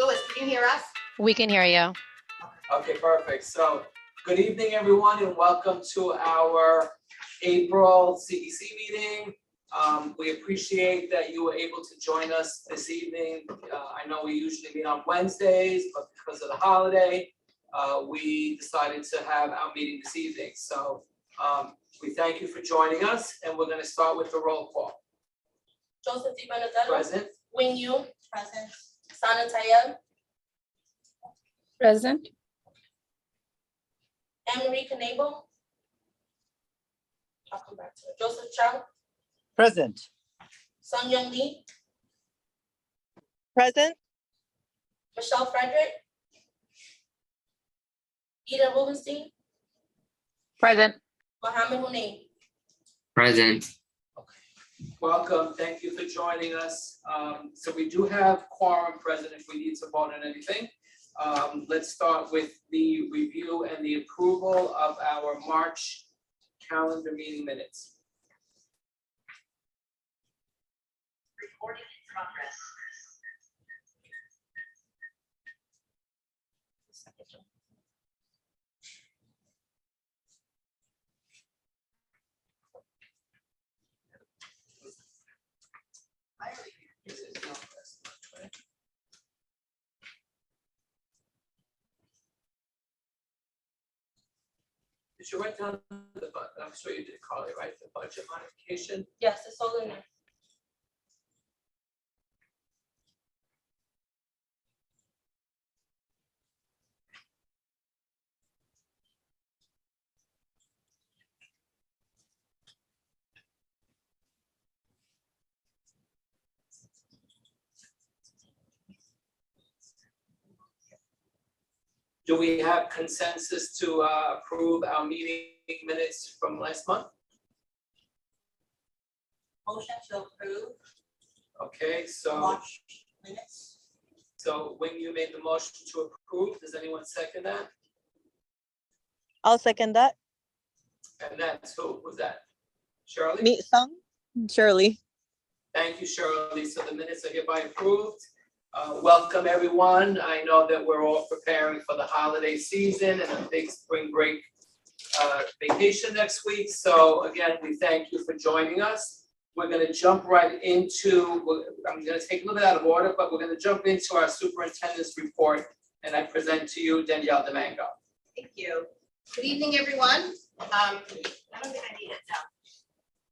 Louis, can you hear us? We can hear you. Okay, perfect. So good evening, everyone, and welcome to our April CEC meeting. We appreciate that you were able to join us this evening. I know we usually meet on Wednesdays, but because of the holiday, we decided to have our meeting this evening. So we thank you for joining us, and we're going to start with the roll call. Joseph Di Benedetto. Present. Wing Yu. Present. Sana Tayeb. Present. Anne-Marie Knable. I'll come back to it. Joseph Chung. Present. Sung Young Lee. Present. Michelle Frederick. Ida Rubenstein. Present. Mohammed Hunain. Present. Welcome. Thank you for joining us. So we do have quorum present if we need to vote on anything. Let's start with the review and the approval of our March calendar meeting minutes. Recording in progress. Did you write down the, I'm sure you did, Carly, right? The budget modification? Yes, it's all in there. Do we have consensus to approve our meeting minutes from last month? Motion to approve Okay, so, March minutes. so when you made the motion to approve, does anyone second that? I'll second that. And that's who was that? Shirley? Me, Sung, Shirley. Thank you, Shirley. So the minutes are hereby approved. Welcome, everyone. I know that we're all preparing for the holiday season and a big spring break vacation next week. So again, we thank you for joining us. We're going to jump right into, I'm going to take a little bit out of order, but we're going to jump into our superintendent's report. And I present to you Danielle Domingo. Thank you. Good evening, everyone. I don't think I need it now.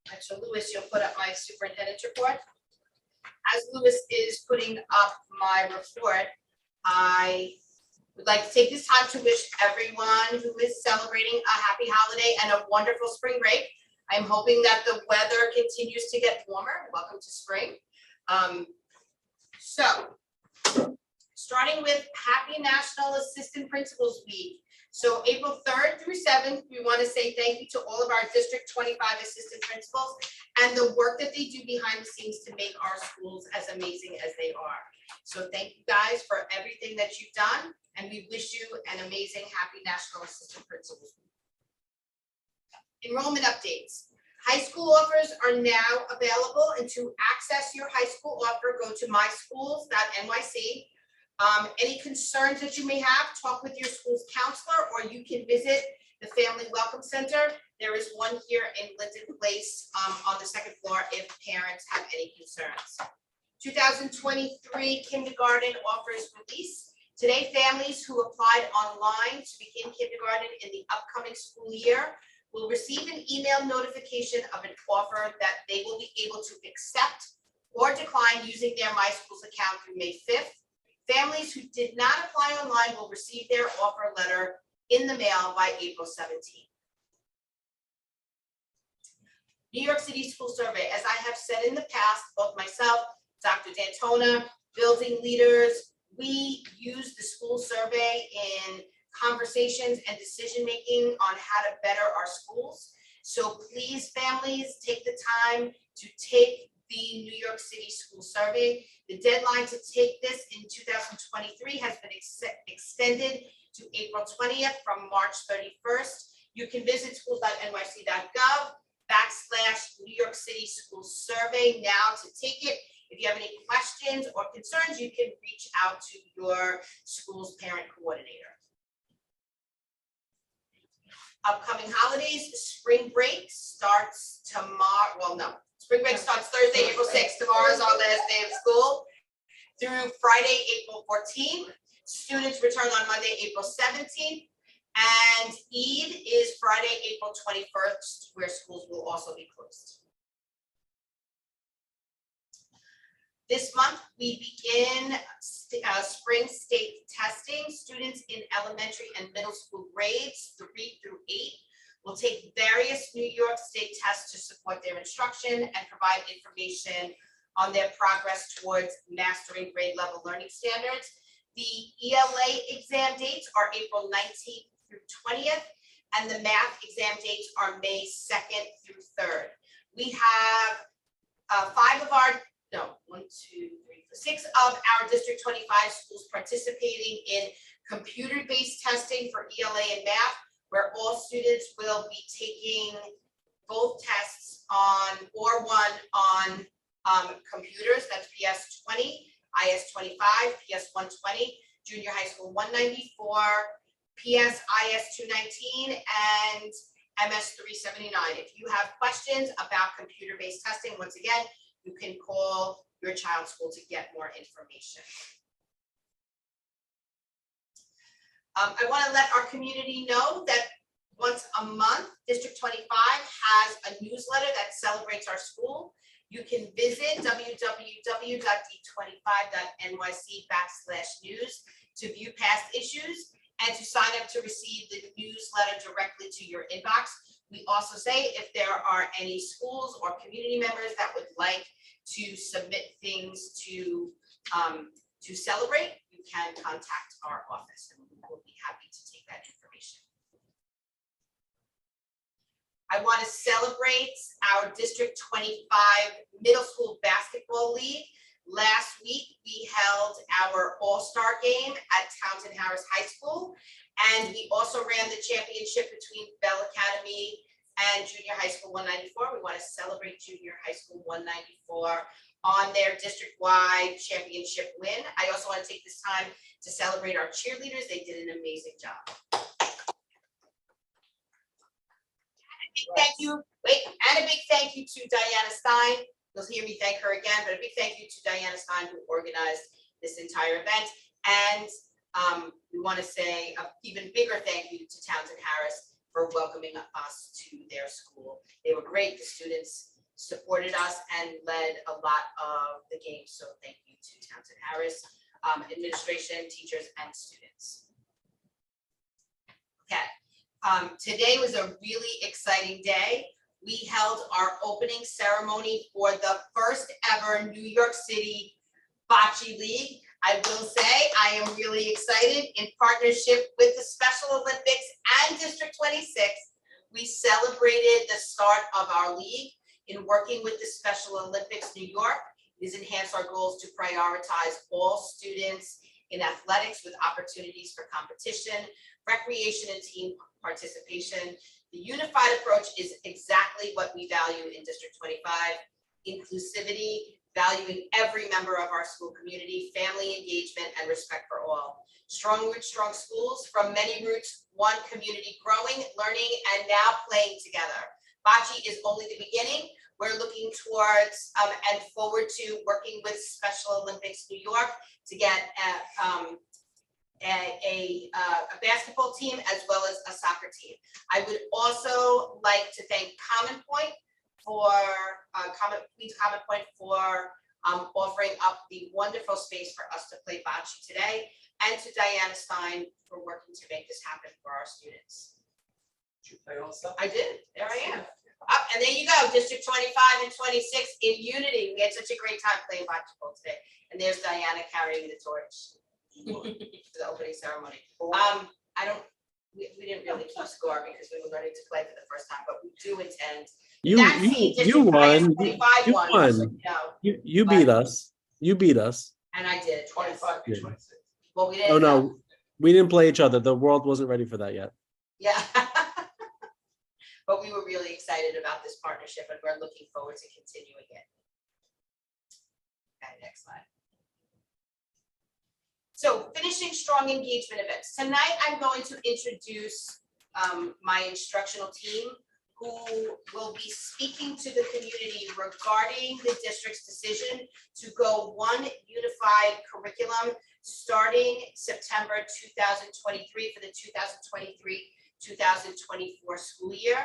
Right, so Louis, you'll put up my superintendent's report. As Louis is putting up my report, I would like to take this time to wish everyone who is celebrating a happy holiday and a wonderful spring break. I'm hoping that the weather continues to get warmer. Welcome to spring. So, starting with Happy National Assistant Principals Week. So April 3rd through 7th, we want to say thank you to all of our District 25 assistant principals and the work that they do behind the scenes to make our schools as amazing as they are. So thank you guys for everything that you've done, and we wish you an amazing Happy National Assistant Principals Week. Enrollment updates. High school offers are now available, and to access your high school offer, go to myschools.nyc. Any concerns that you may have, talk with your school's counselor, or you can visit the Family Welcome Center. There is one here in Linden Place on the second floor if parents have any concerns. 2023 kindergarten offers release. Today, families who applied online to begin kindergarten in the upcoming school year will receive an email notification of an offer that they will be able to accept or decline using their MySchools account through May 5th. Families who did not apply online will receive their offer letter in the mail by April 17th. New York City School Survey. As I have said in the past, both myself, Dr. D'Antona, building leaders, we use the school survey in conversations and decision-making on how to better our schools. So please, families, take the time to take the New York City School Survey. The deadline to take this in 2023 has been extended to April 20th from March 31st. You can visit schools.nyc.gov/New York City School Survey now to take it. If you have any questions or concerns, you can reach out to your school's parent coordinator. Upcoming holidays, spring break starts tomorrow. Well, no, spring break starts Thursday, April 6th. Tomorrow is our last day of school through Friday, April 14th. Students return on Monday, April 17th. And Eid is Friday, April 21st, where schools will also be closed. This month, we begin spring state testing. Students in elementary and middle school grades 3 through 8 will take various New York State tests to support their instruction and provide information on their progress towards mastering grade level learning standards. The ELA exam dates are April 19th through 20th, and the math exam dates are May 2nd through 3rd. We have 6 of our District 25 schools participating in computer-based testing for ELA and math, where all students will be taking both tests on or one on computers. That's PS 20, IS 25, PS 120, junior high school 194, PS IS 219, and MS 379. If you have questions about computer-based testing, once again, you can call your child's school to get more information. I want to let our community know that once a month, District 25 has a newsletter that celebrates our school. You can visit www.d25.nyc/news to view past issues and to sign up to receive the newsletter directly to your inbox. We also say if there are any schools or community members that would like to submit things to celebrate, you can contact our office and we will be happy to take that information. I want to celebrate our District 25 Middle School Basketball League. Last week, we held our All-Star game at Townsend Harris High School, and we also ran the championship between Bell Academy and Junior High School 194. We want to celebrate Junior High School 194 on their district-wide championship win. I also want to take this time to celebrate our cheerleaders. They did an amazing job. Thank you. And a big thank you to Diana Stein. You'll hear me thank her again, but a big thank you to Diana Stein who organized this entire event. And we want to say an even bigger thank you to Townsend Harris for welcoming us to their school. They were great. The students supported us and led a lot of the games. So thank you to Townsend Harris, administration, teachers, and students. Okay. Today was a really exciting day. We held our opening ceremony for the first ever New York City Bocce League. I will say I am really excited. In partnership with the Special Olympics and District 26, we celebrated the start of our league. In working with the Special Olympics New York, it has enhanced our goals to prioritize all students in athletics with opportunities for competition, recreation, and team participation. The unified approach is exactly what we value in District 25, inclusivity, valuing every member of our school community, family engagement, and respect for all. Strong roots, strong schools, from many roots, one community growing, learning, and now playing together. Bocce is only the beginning. We're looking towards and forward to working with Special Olympics New York to get a basketball team as well as a soccer team. I would also like to thank Common Point for offering up the wonderful space for us to play bocce today, and to Diana Stein for working to make this happen for our students. Did you play also? I did. There I am. And there you go, District 25 and 26 in unity. We had such a great time playing basketball today. And there's Diana carrying the torch for the opening ceremony. We didn't really keep score because we were learning to play for the first time, but we do intend. You won. You won. You beat us. You beat us. And I did. 25 yes. to 26. Well, we didn't. Oh no, we didn't play each other. The world wasn't ready for that yet. Yeah. But we were really excited about this partnership and we're looking forward to continuing it. Okay. next slide. So finishing strong engagement events. Tonight, I'm going to introduce my instructional team who will be speaking to the community regarding the district's decision to go one unified curriculum starting September 2023 for the 2023-2024 school year.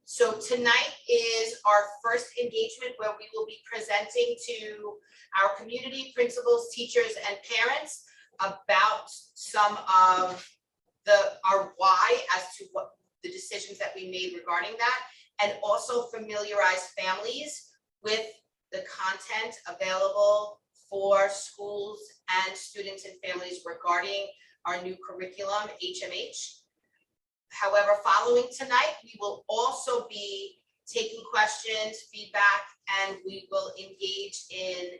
So tonight is our first engagement where we will be presenting to our community, principals, teachers, and parents about some of our why as to what the decisions that we made regarding that, and also familiarize families with the content available for schools and students and families regarding our new curriculum, HMH. However, following tonight, we will also be taking questions, feedback, and we will engage in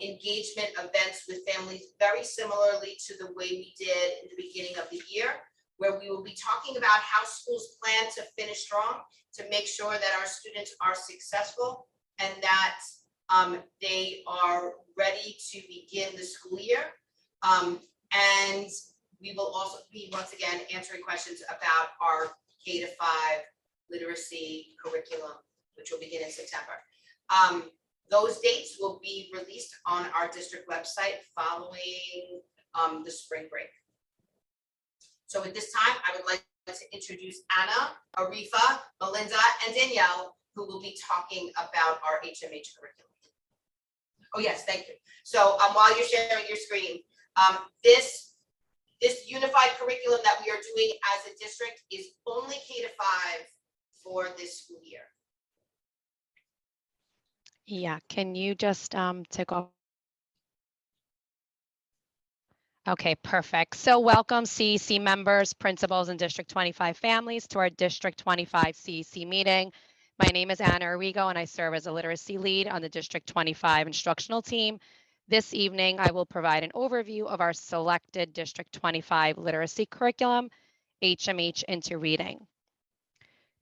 engagement events with families very similarly to the way we did in the beginning of the year, where we will be talking about how schools plan to finish strong to make sure that our students are successful and that they are ready to begin the school year. And we will also be, once again, answering questions about our K-5 literacy curriculum, which will begin in September. Those dates will be released on our district website following the spring break. So at this time, I would like to introduce Anna, Arifa, Melinda, and Danielle, who will be talking about our HMH curriculum. Oh yes, thank you. So while you're sharing your screen, this unified curriculum that we are doing as a district is only K-5 for this school year. Yeah, can you just take off? Okay, perfect. So welcome CEC members, principals, and District 25 families to our District 25 CEC meeting. My name is Anna Arrigo, and I serve as a literacy lead on the District 25 instructional team. This evening, I will provide an overview of our selected District 25 literacy curriculum, HMH into reading.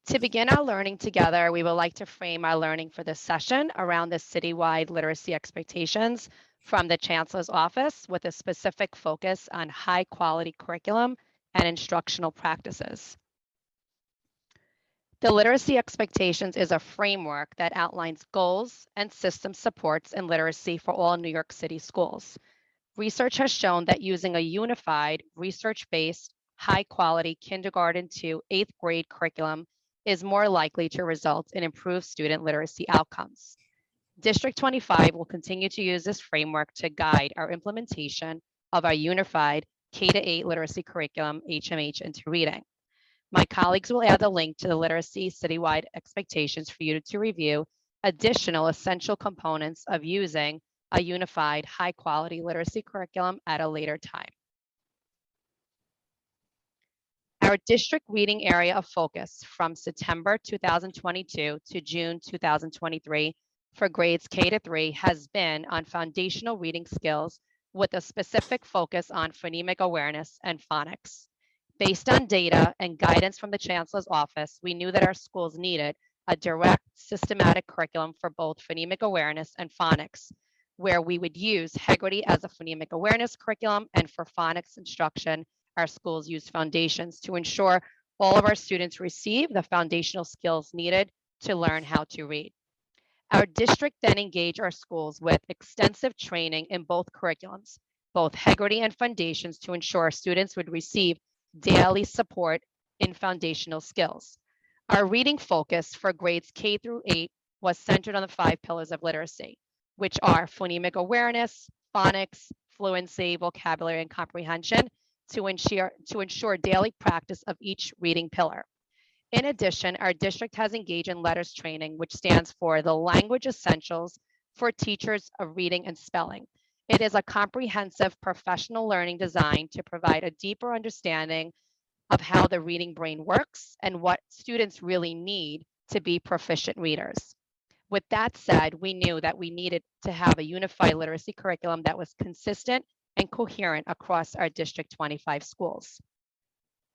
To begin our learning together, we would like to frame our learning for this session around the citywide literacy expectations from the Chancellor's Office with a specific focus on high quality curriculum and instructional practices. The literacy expectations is a framework that outlines goals and system supports in literacy for all New York City schools. Research has shown that using a unified, research-based, high-quality kindergarten to 8th grade curriculum is more likely to result in improved student literacy outcomes. District 25 will continue to use this framework to guide our implementation of our unified K-8 literacy curriculum, HMH into reading. My colleagues will add the link to the literacy citywide expectations for you to review additional essential components of using a unified high-quality literacy curriculum at a later time. Our district reading area of focus from September 2022 to June 2023 for grades K-3 has been on foundational reading skills with a specific focus on phonemic awareness and phonics. Based on data and guidance from the Chancellor's Office, we knew that our schools needed a direct, systematic curriculum for both phonemic awareness and phonics, where we would use Heggerty as a phonemic awareness curriculum, and for phonics instruction, our schools use Foundations to ensure all of our students receive the foundational skills needed to learn how to read. Our district then engaged our schools with extensive training in both curriculums, both Heggerty and Foundations, to ensure students would receive daily support in foundational skills. Our reading focus for grades K through 8 was centered on the 5 pillars of literacy, which are phonemic awareness, phonics, fluency, vocabulary, and comprehension, to ensure daily practice of each reading pillar. In addition, our district has engaged in letters training, which stands for the Language Essentials for Teachers of Reading and Spelling. It is a comprehensive professional learning designed to provide a deeper understanding of how the reading brain works and what students really need to be proficient readers. With that said, we knew that we needed to have a unified literacy curriculum that was consistent and coherent across our District 25 schools.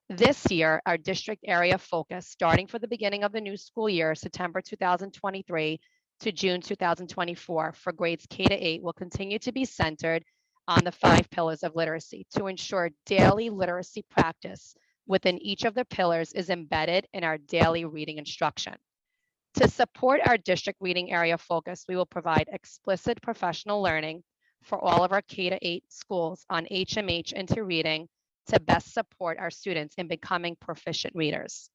This year, our district area of focus, starting for the beginning of the new school year, September 2023 to June 2024 for grades K to 8 will continue to be centered on the 5 pillars of literacy to ensure daily literacy practice within each of the pillars is embedded in our daily reading instruction. To support our district reading area focus, we will provide explicit professional learning for all of our K to 8 schools on HMH into reading to best support our students in becoming proficient readers.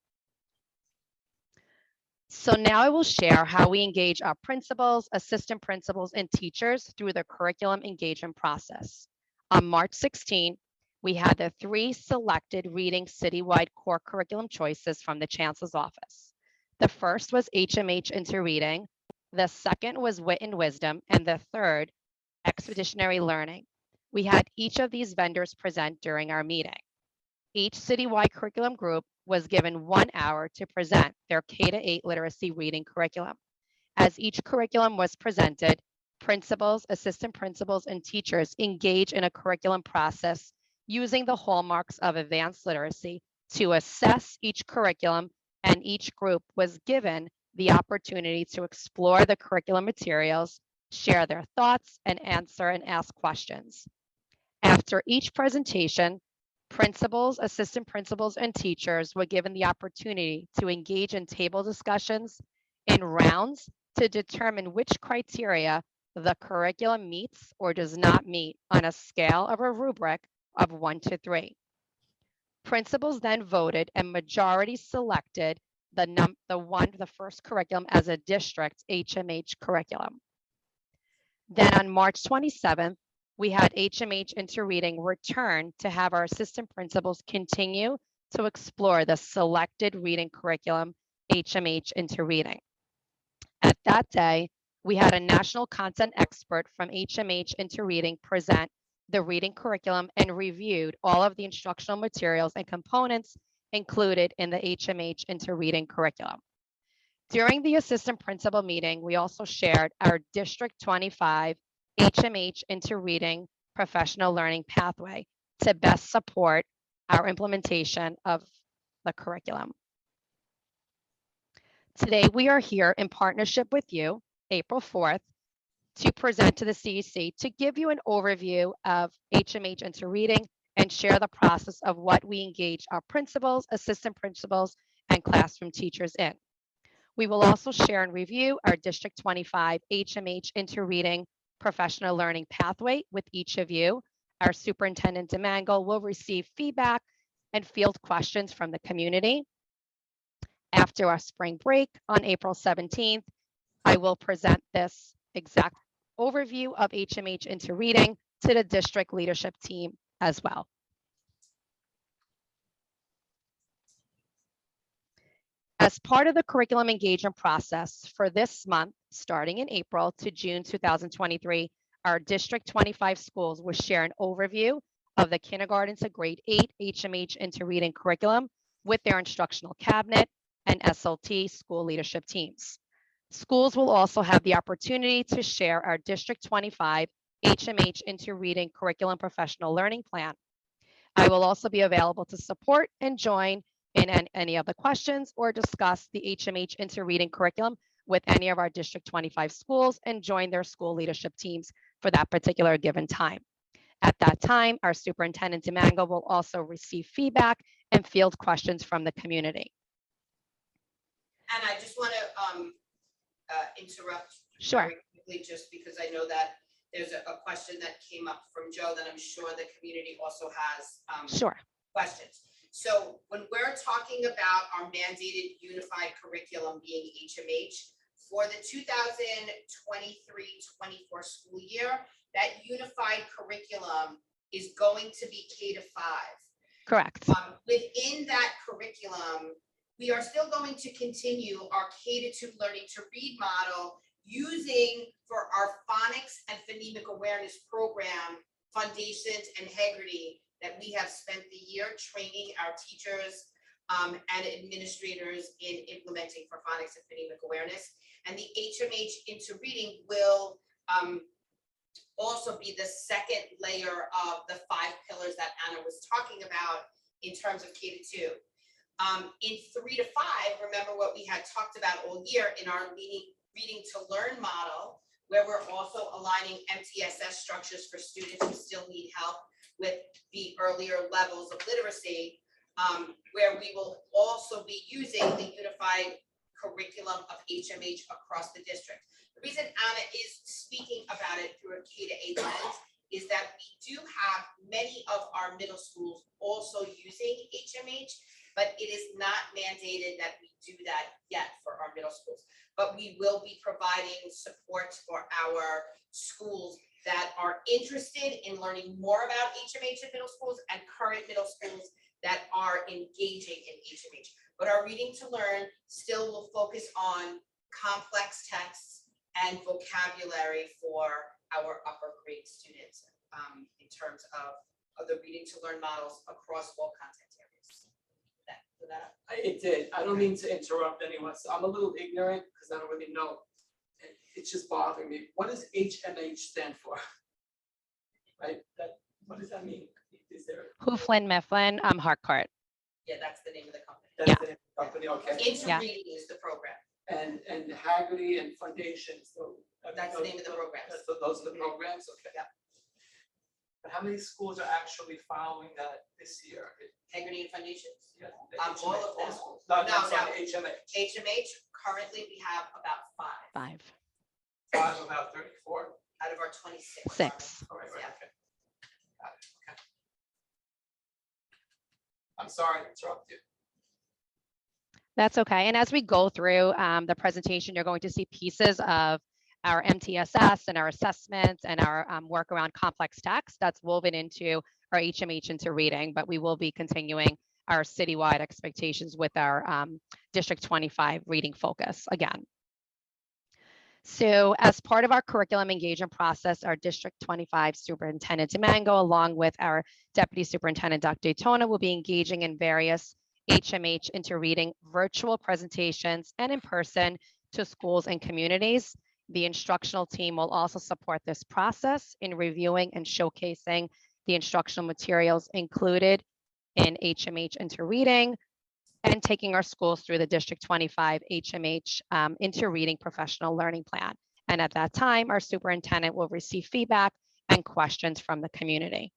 So now I will share how we engage our principals, assistant principals, and teachers through the curriculum engagement process. On March 16, we had the 3 selected reading citywide core curriculum choices from the Chancellor's office. The first was HMH into reading, the second was wit and wisdom, and the third, expeditionary learning. We had each of these vendors present during our meeting. Each citywide curriculum group was given 1 hour to present their K to 8 literacy reading curriculum. As each curriculum was presented, principals, assistant principals, and teachers engage in a curriculum process using the hallmarks of advanced literacy to assess each curriculum, and each group was given the opportunity to explore the curriculum materials, share their thoughts, and answer and ask questions. After each presentation, principals, assistant principals, and teachers were given the opportunity to engage in table discussions in rounds to determine which criteria the curriculum meets or does not meet on a scale of a rubric of 1 to 3. Principals then voted and majority selected the first curriculum as a district HMH curriculum. Then on March 27th, we had HMH into reading return to have our assistant principals continue to explore the selected reading curriculum HMH into reading. At that day, we had a national content expert from HMH into reading present the reading curriculum and reviewed all of the instructional materials and components included in the HMH into reading curriculum. During the assistant principal meeting, we also shared our District 25 HMH into reading professional learning pathway to best support our implementation of the curriculum. Today, we are here in partnership with you, April 4th, to present to the CEC to give you an overview of HMH into reading and share the process of what we engage our principals, assistant principals, and classroom teachers in. We will also share and review our District 25 HMH into reading professional learning pathway with each of you. Our Superintendent DeMango will receive feedback and field questions from the community. After our spring break on April 17th, I will present this exact overview of HMH into reading to the district leadership team as well. As part of the curriculum engagement process for this month, starting in April to June 2023, our District 25 schools will share an overview of the kindergarten to grade 8 HMH into reading curriculum with their instructional cabinet and SLT school leadership teams. Schools will also have the opportunity to share our District 25 HMH into reading curriculum professional learning plan. I will also be available to support and join in any of the questions or discuss the HMH into reading curriculum with any of our District 25 schools and join their school leadership teams for that particular given time. At that time, our Superintendent DeMango will also receive feedback and field questions from the community. And I just want to interrupt Sure. very quickly, just because I know that there's a question that came up from Joe that I'm sure the community also has Sure. questions. So when we're talking about our mandated unified curriculum being HMH, for the 2023-24 school year, that unified curriculum is going to be K to 5. Correct. Within that curriculum, we are still going to continue our K to 2 learning to read model using for our phonics and phonemic awareness program, Foundations and Integrity, that we have spent the year training our teachers and administrators in implementing for phonics and phonemic awareness. And the HMH into reading will also be the second layer of the 5 pillars that Anna was talking about in terms of K to 2. In 3 to 5, remember what we had talked about all year in our reading to learn model, where we're also aligning MTSS structures for students who still need help with the earlier levels of literacy, where we will also be using the unified curriculum of HMH across the district. The reason Anna is speaking about it through a K-8 lens is that we do have many of our middle schools also using HMH, but it is not mandated that we do that yet for our middle schools. But we will be providing support for our schools that are interested in learning more about HMH in middle schools and current middle schools that are engaging in HMH. But our reading to learn still will focus on complex texts and vocabulary for our upper grade students in terms of the reading to learn models across all content areas. It did. I don't mean to interrupt anyone, so I'm a little ignorant because I don't really know. It's just bothering me. What does HMH stand for? Right? What does that mean? Is there? Hooflin, Mifflin, Harcourt. Yeah, that's the name of the company. That's Yeah. the name of the company, okay. Into Yeah. Reading is the program. And Haggerty and Foundation, so. That's the name of the programs. Those are the programs, okay. Yeah. But how many schools are actually following that this year? Integrity and Foundations. Yeah, All of them. schools. No, No, I'm sorry, no. HMH. HMH, currently we have about 5 5, 5 about 34. out of our 26. 6. All right, Yeah. okay. Got it, okay. I'm sorry to interrupt you. That's okay. And as we go through the presentation, you're going to see pieces of our MTSS and our assessments and our work around complex text that's woven into our HMH into reading, but we will be continuing our citywide expectations with our District 25 reading focus again. So as part of our curriculum engagement process, our District 25 Superintendent Demango, along with our Deputy Superintendent Dr. Daytona, will be engaging in various HMH into reading virtual presentations and in person to schools and communities. The instructional team will also support this process in reviewing and showcasing the instructional materials included in HMH into reading and taking our schools through the District 25 HMH into reading professional learning plan. And at that time, our superintendent will receive feedback and questions from the community.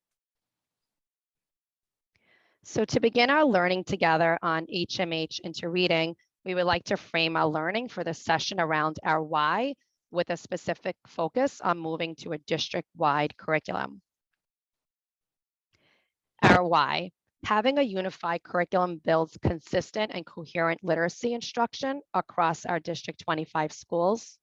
So to begin our learning together on HMH into reading, we would like to frame our learning for the session around our why, with a specific focus on moving to a district-wide curriculum. Our why: having a unified curriculum builds consistent and coherent literacy instruction across our District 25 schools.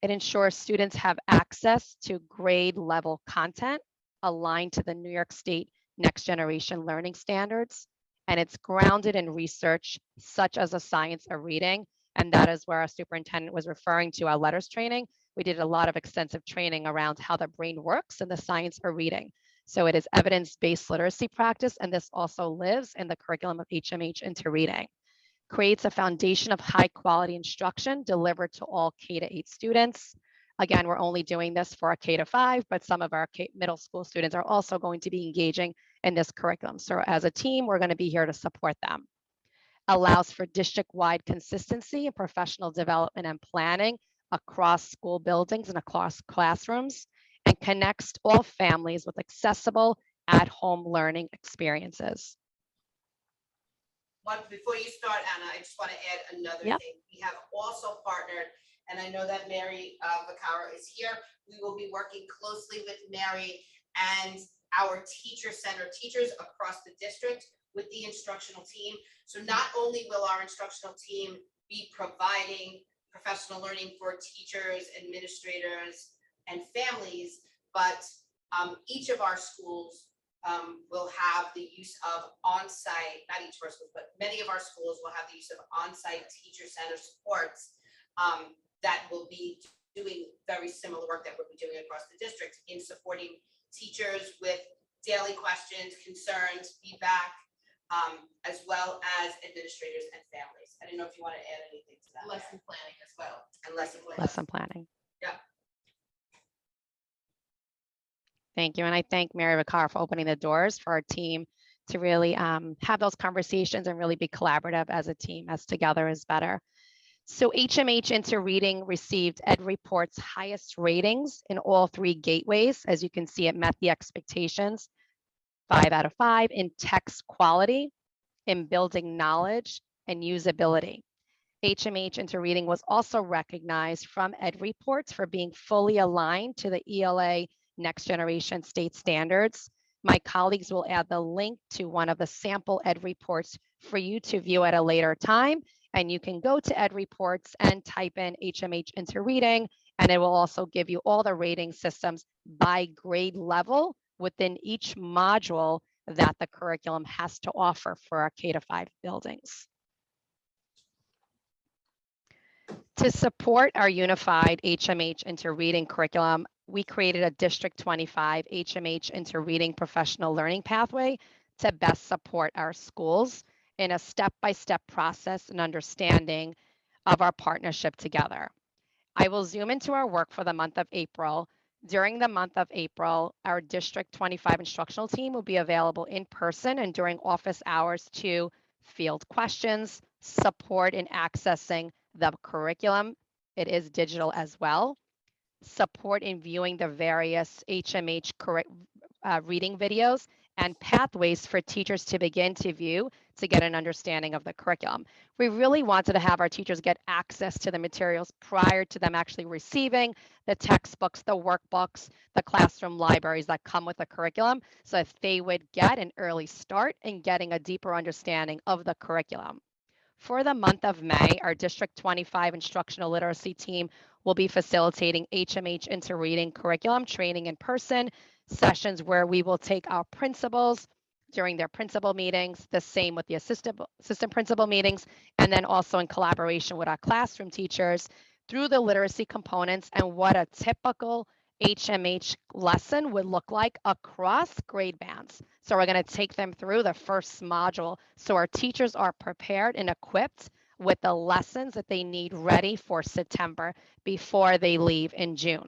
It ensures students have access to grade level content aligned to the New York State Next Generation Learning Standards, and it's grounded in research such as the science of reading. And that is where our superintendent was referring to our letters training. We did a lot of extensive training around how the brain works and the science of reading. So it is evidence-based literacy practice, and this also lives in the curriculum of HMH into reading. Creates a foundation of high quality instruction delivered to all K-8 students. Again, we're only doing this for our K-5, but some of our middle school students are also going to be engaging in this curriculum. So as a team, we're going to be here to support them. Allows for district-wide consistency and professional development and planning across school buildings and across classrooms, and connects all families with accessible at-home learning experiences. Before you start, Anna, I just want to add another thing. We have also partnered, and I know that Mary Vaccaro is here. We will be working closely with Mary and our teacher center teachers across the district with the instructional team. So not only will our instructional team be providing professional learning for teachers, administrators, and families, but each of our schools will have the use of on-site, not each of our schools, but many of our schools will have the use of on-site teacher center supports that will be doing very similar work that we'll be doing across the district in supporting teachers with daily questions, concerns, feedback, as well as administrators and families. I don't know if you want to add anything to that. Lesson planning as well. And lesson planning. Lesson planning. Yeah. Thank you. And I thank Mary Vaccaro for opening the doors for our team to really have those conversations and really be collaborative as a team, as together is better. So HMH into Reading received EdReport's highest ratings in all 3 gateways. As you can see, it met the expectations, 5 out of 5 in text quality, in building knowledge, and usability. HMH into Reading was also recognized from EdReports for being fully aligned to the ELA Next Generation State Standards. My colleagues will add the link to one of the sample EdReports for you to view at a later time. And you can go to EdReports and type in HMH into Reading, and it will also give you all the rating systems by grade level within each module that the curriculum has to offer for our K-5 buildings. To support our unified HMH into Reading curriculum, we created a District 25 HMH into Reading professional learning pathway to best support our schools in a step-by-step process and understanding of our partnership together. I will zoom into our work for the month of April. During the month of April, our District 25 instructional team will be available in person and during office hours to field questions, support in accessing the curriculum. It is digital as well. Support in viewing the various HMH reading videos and pathways for teachers to begin to view to get an understanding of the curriculum. We really wanted to have our teachers get access to the materials prior to them actually receiving the textbooks, the workbooks, the classroom libraries that come with the curriculum, so if they would get an early start in getting a deeper understanding of the curriculum. For the month of May, our District 25 instructional literacy team will be facilitating HMH into Reading curriculum training in person sessions where we will take our principals during their principal meetings, the same with the assistant principal meetings, and then also in collaboration with our classroom teachers through the literacy components and what a typical HMH lesson would look like across grade bands. So we're going to take them through the first module so our teachers are prepared and equipped with the lessons that they need ready for September before they leave in June.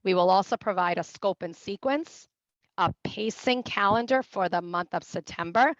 We will also provide a scope and sequence, a pacing calendar for the month of September.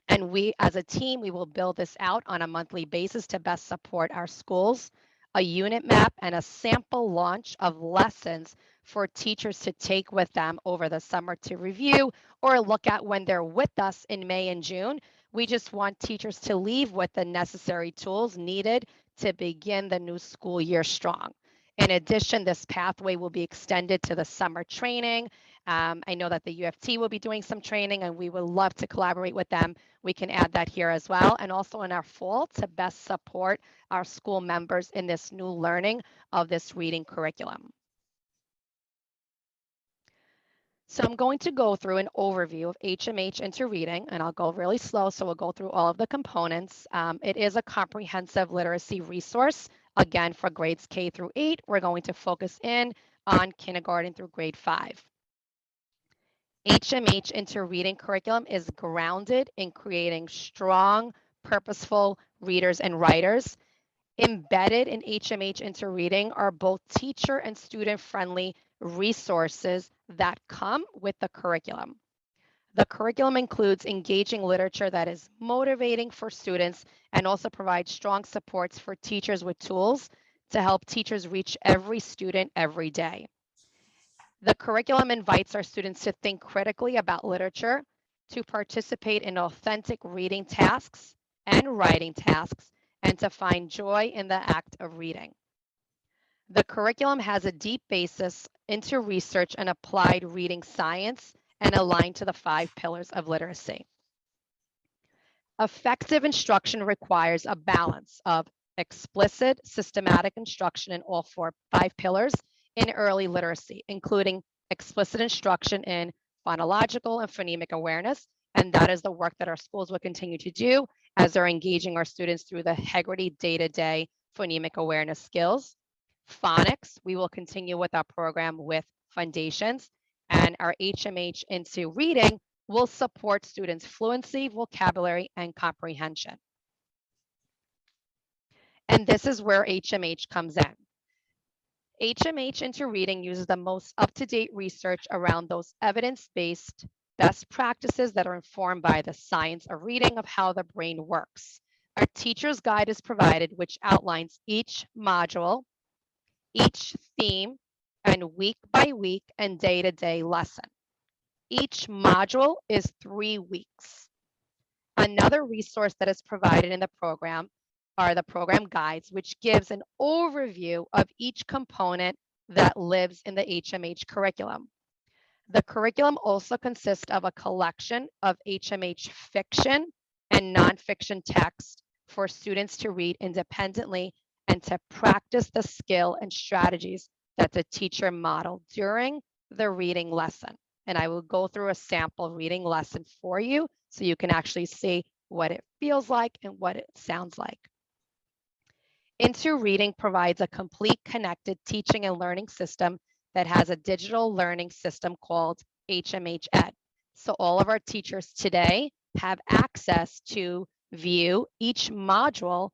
And we, as a team, we will build this out on a monthly basis to best support our schools, a unit map, and a sample launch of lessons for teachers to take with them over the summer to review or look at when they're with us in May and June. We just want teachers to leave with the necessary tools needed to begin the new school year strong. In addition, this pathway will be extended to the summer training. I know that the UFT will be doing some training and we would love to collaborate with them. We can add that here as well. And also in our fall to best support our school members in this new learning of this reading curriculum. So I'm going to go through an overview of HMH into Reading, and I'll go really slow, so we'll go through all of the components. It is a comprehensive literacy resource. Again, for grades K through 8, we're going to focus in on kindergarten through grade 5. HMH into Reading curriculum is grounded in creating strong, purposeful readers and writers. Embedded in HMH into Reading are both teacher and student-friendly resources that come with the curriculum. The curriculum includes engaging literature that is motivating for students and also provides strong supports for teachers with tools to help teachers reach every student every day. The curriculum invites our students to think critically about literature, to participate in authentic reading tasks and writing tasks, and to find joy in the act of reading. The curriculum has a deep basis into research and applied reading science and aligned to the 5 pillars of literacy. Effective instruction requires a balance of explicit, systematic instruction in all 5 pillars in early literacy, including explicit instruction in phonological and phonemic awareness, and that is the work that our schools will continue to do as they're engaging our students through the Hegarty day-to-day phonemic awareness skills. Phonics, we will continue with our program with foundations, and our HMH into Reading will support students' fluency, vocabulary, and comprehension. And this is where HMH comes in. HMH into Reading uses the most up-to-date research around those evidence-based best practices that are informed by the science of reading of how the brain works. A teacher's guide is provided, which outlines each module, each theme, and week by week and day-to-day lesson. Each module is 3 weeks. Another resource that is provided in the program are the program guides, which gives an overview of each component that lives in the HMH curriculum. The curriculum also consists of a collection of HMH fiction and nonfiction text for students to read independently and to practice the skill and strategies that the teacher modeled during the reading lesson. And I will go through a sample reading lesson for you so you can actually see what it feels like and what it sounds like. Into Reading provides a complete connected teaching and learning system that has a digital learning system called HMH Ed. So all of our teachers today have access to view each module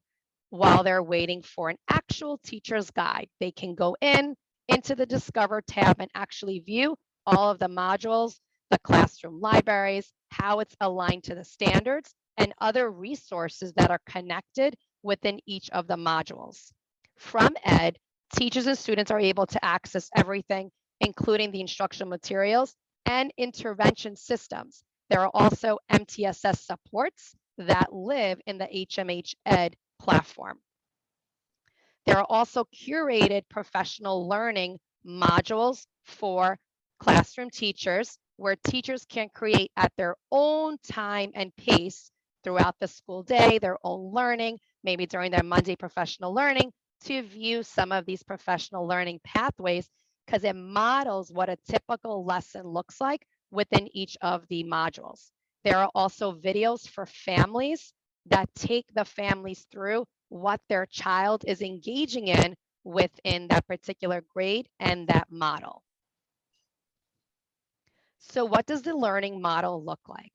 while they're waiting for an actual teacher's guide. They can go into the Discover tab and actually view all of the modules, the classroom libraries, how it's aligned to the standards, and other resources that are connected within each of the modules. From Ed, teachers and students are able to access everything, including the instructional materials and intervention systems. There are also MTSS supports that live in the HMH Ed platform. There are also curated professional learning modules for classroom teachers where teachers can create at their own time and pace throughout the school day, their own learning, maybe during their Monday professional learning, to view some of these professional learning pathways because it models what a typical lesson looks like within each of the modules. There are also videos for families that take the families through what their child is engaging in within that particular grade and that model. So what does the learning model look like?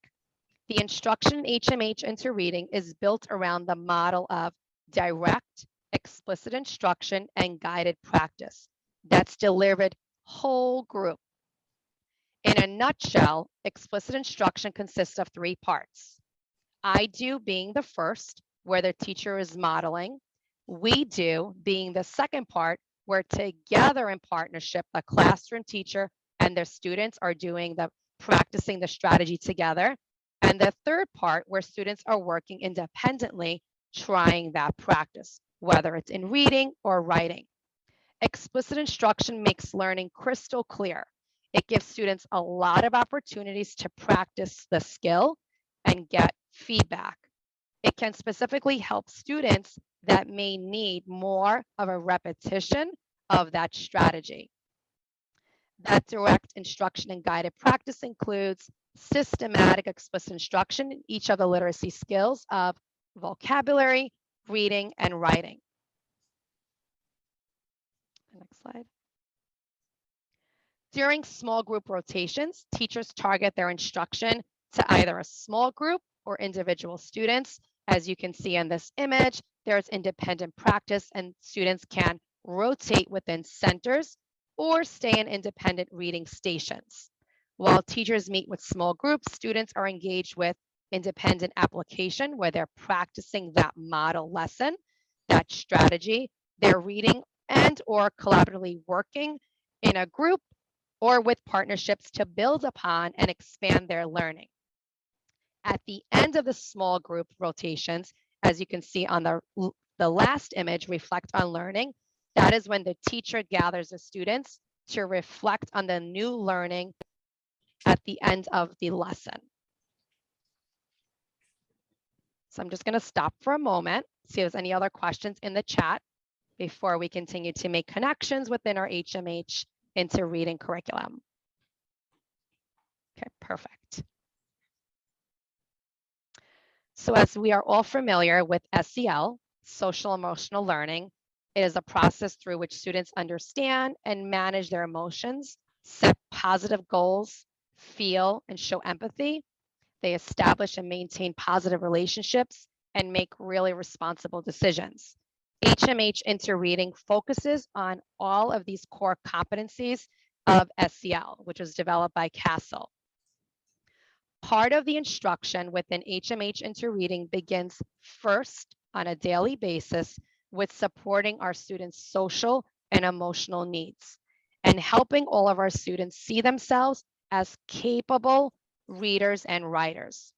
The instruction in HMH into Reading is built around the model of direct, explicit instruction and guided practice that's delivered whole group. In a nutshell, explicit instruction consists of 3 parts. I do being the first, where the teacher is modeling. We do being the second part, where together in partnership, the classroom teacher and their students are doing practicing the strategy together. And the third part, where students are working independently, trying that practice, whether it's in reading or writing. Explicit instruction makes learning crystal clear. It gives students a lot of opportunities to practice the skill and get feedback. It can specifically help students that may need more of a repetition of that strategy. That direct instruction and guided practice includes systematic explicit instruction in each of the literacy skills of vocabulary, reading, and writing. Next slide. During small group rotations, teachers target their instruction to either a small group or individual students. As you can see in this image, there's independent practice and students can rotate within centers or stay in independent reading stations. While teachers meet with small groups, students are engaged with independent application where they're practicing that model lesson, that strategy. They're reading and or collaboratively working in a group or with partnerships to build upon and expand their learning. At the end of the small group rotations, as you can see on the last image, reflect on learning, that is when the teacher gathers the students to reflect on the new learning at the end of the lesson. So I'm just going to stop for a moment, see if there's any other questions in the chat before we continue to make connections within our HMH into reading curriculum. Okay, perfect. So as we are all familiar with SEL, social emotional learning, it is a process through which students understand and manage their emotions, set positive goals, feel and show empathy. They establish and maintain positive relationships and make really responsible decisions. HMH into Reading focuses on all of these core competencies of SEL, which was developed by Castle. Part of the instruction within HMH into Reading begins first on a daily basis with supporting our students' social and emotional needs and helping all of our students see themselves as capable readers and writers.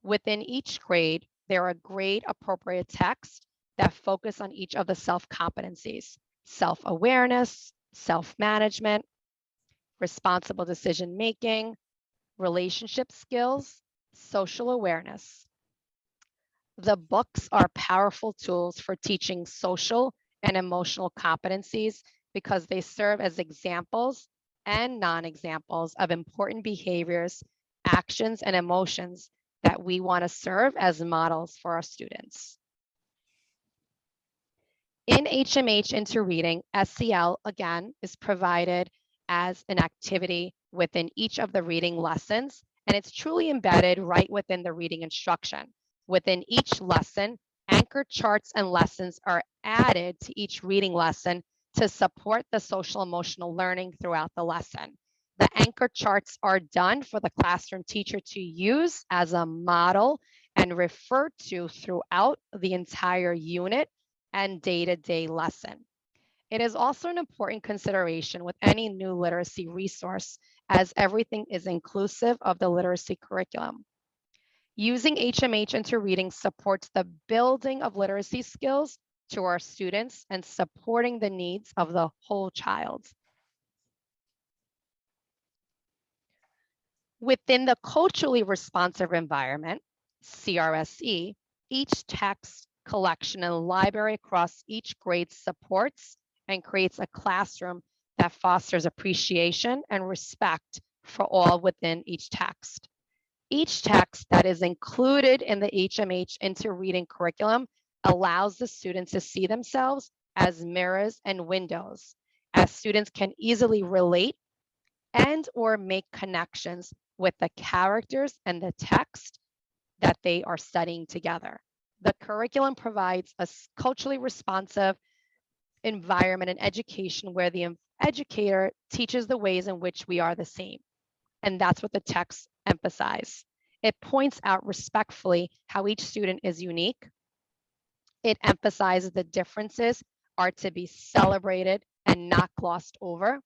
Within each grade, there are grade appropriate texts that focus on each of the self-competencies: self-awareness, self-management, responsible decision-making, relationship skills, social awareness. The books are powerful tools for teaching social and emotional competencies because they serve as examples and non-examples of important behaviors, actions, and emotions that we want to serve as models for our students. In HMH Interreading, SEL, again, is provided as an activity within each of the reading lessons, and it's truly embedded right within the reading instruction. Within each lesson, anchor charts and lessons are added to each reading lesson to support the social emotional learning throughout the lesson. The anchor charts are done for the classroom teacher to use as a model and refer to throughout the entire unit and day-to-day lesson. It is also an important consideration with any new literacy resource, as everything is inclusive of the literacy curriculum. Using HMH Interreading supports the building of literacy skills to our students and supporting the needs of the whole child. Within the culturally responsive environment, CRSE, each text collection and library across each grade supports and creates a classroom that fosters appreciation and respect for all within each text. Each text that is included in the HMH Interreading curriculum allows the students to see themselves as mirrors and windows, as students can easily relate and or make connections with the characters and the text that they are studying together. The curriculum provides a culturally responsive environment and education where the educator teaches the ways in which we are the same. And that's what the texts emphasize. It points out respectfully how each student is unique. It emphasizes the differences are to be celebrated and not glossed over.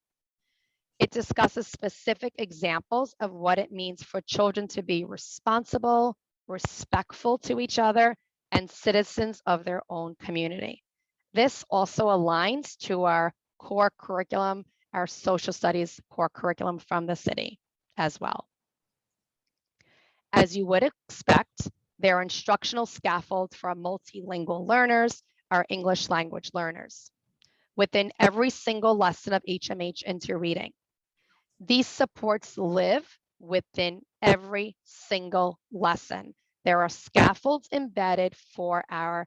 It discusses specific examples of what it means for children to be responsible, respectful to each other, and citizens of their own community. This also aligns to our core curriculum, our social studies core curriculum from the city as well. As you would expect, there are instructional scaffolds for our multilingual learners, our English language learners, within every single lesson of HMH Interreading. These supports live within every single lesson. There are scaffolds embedded for our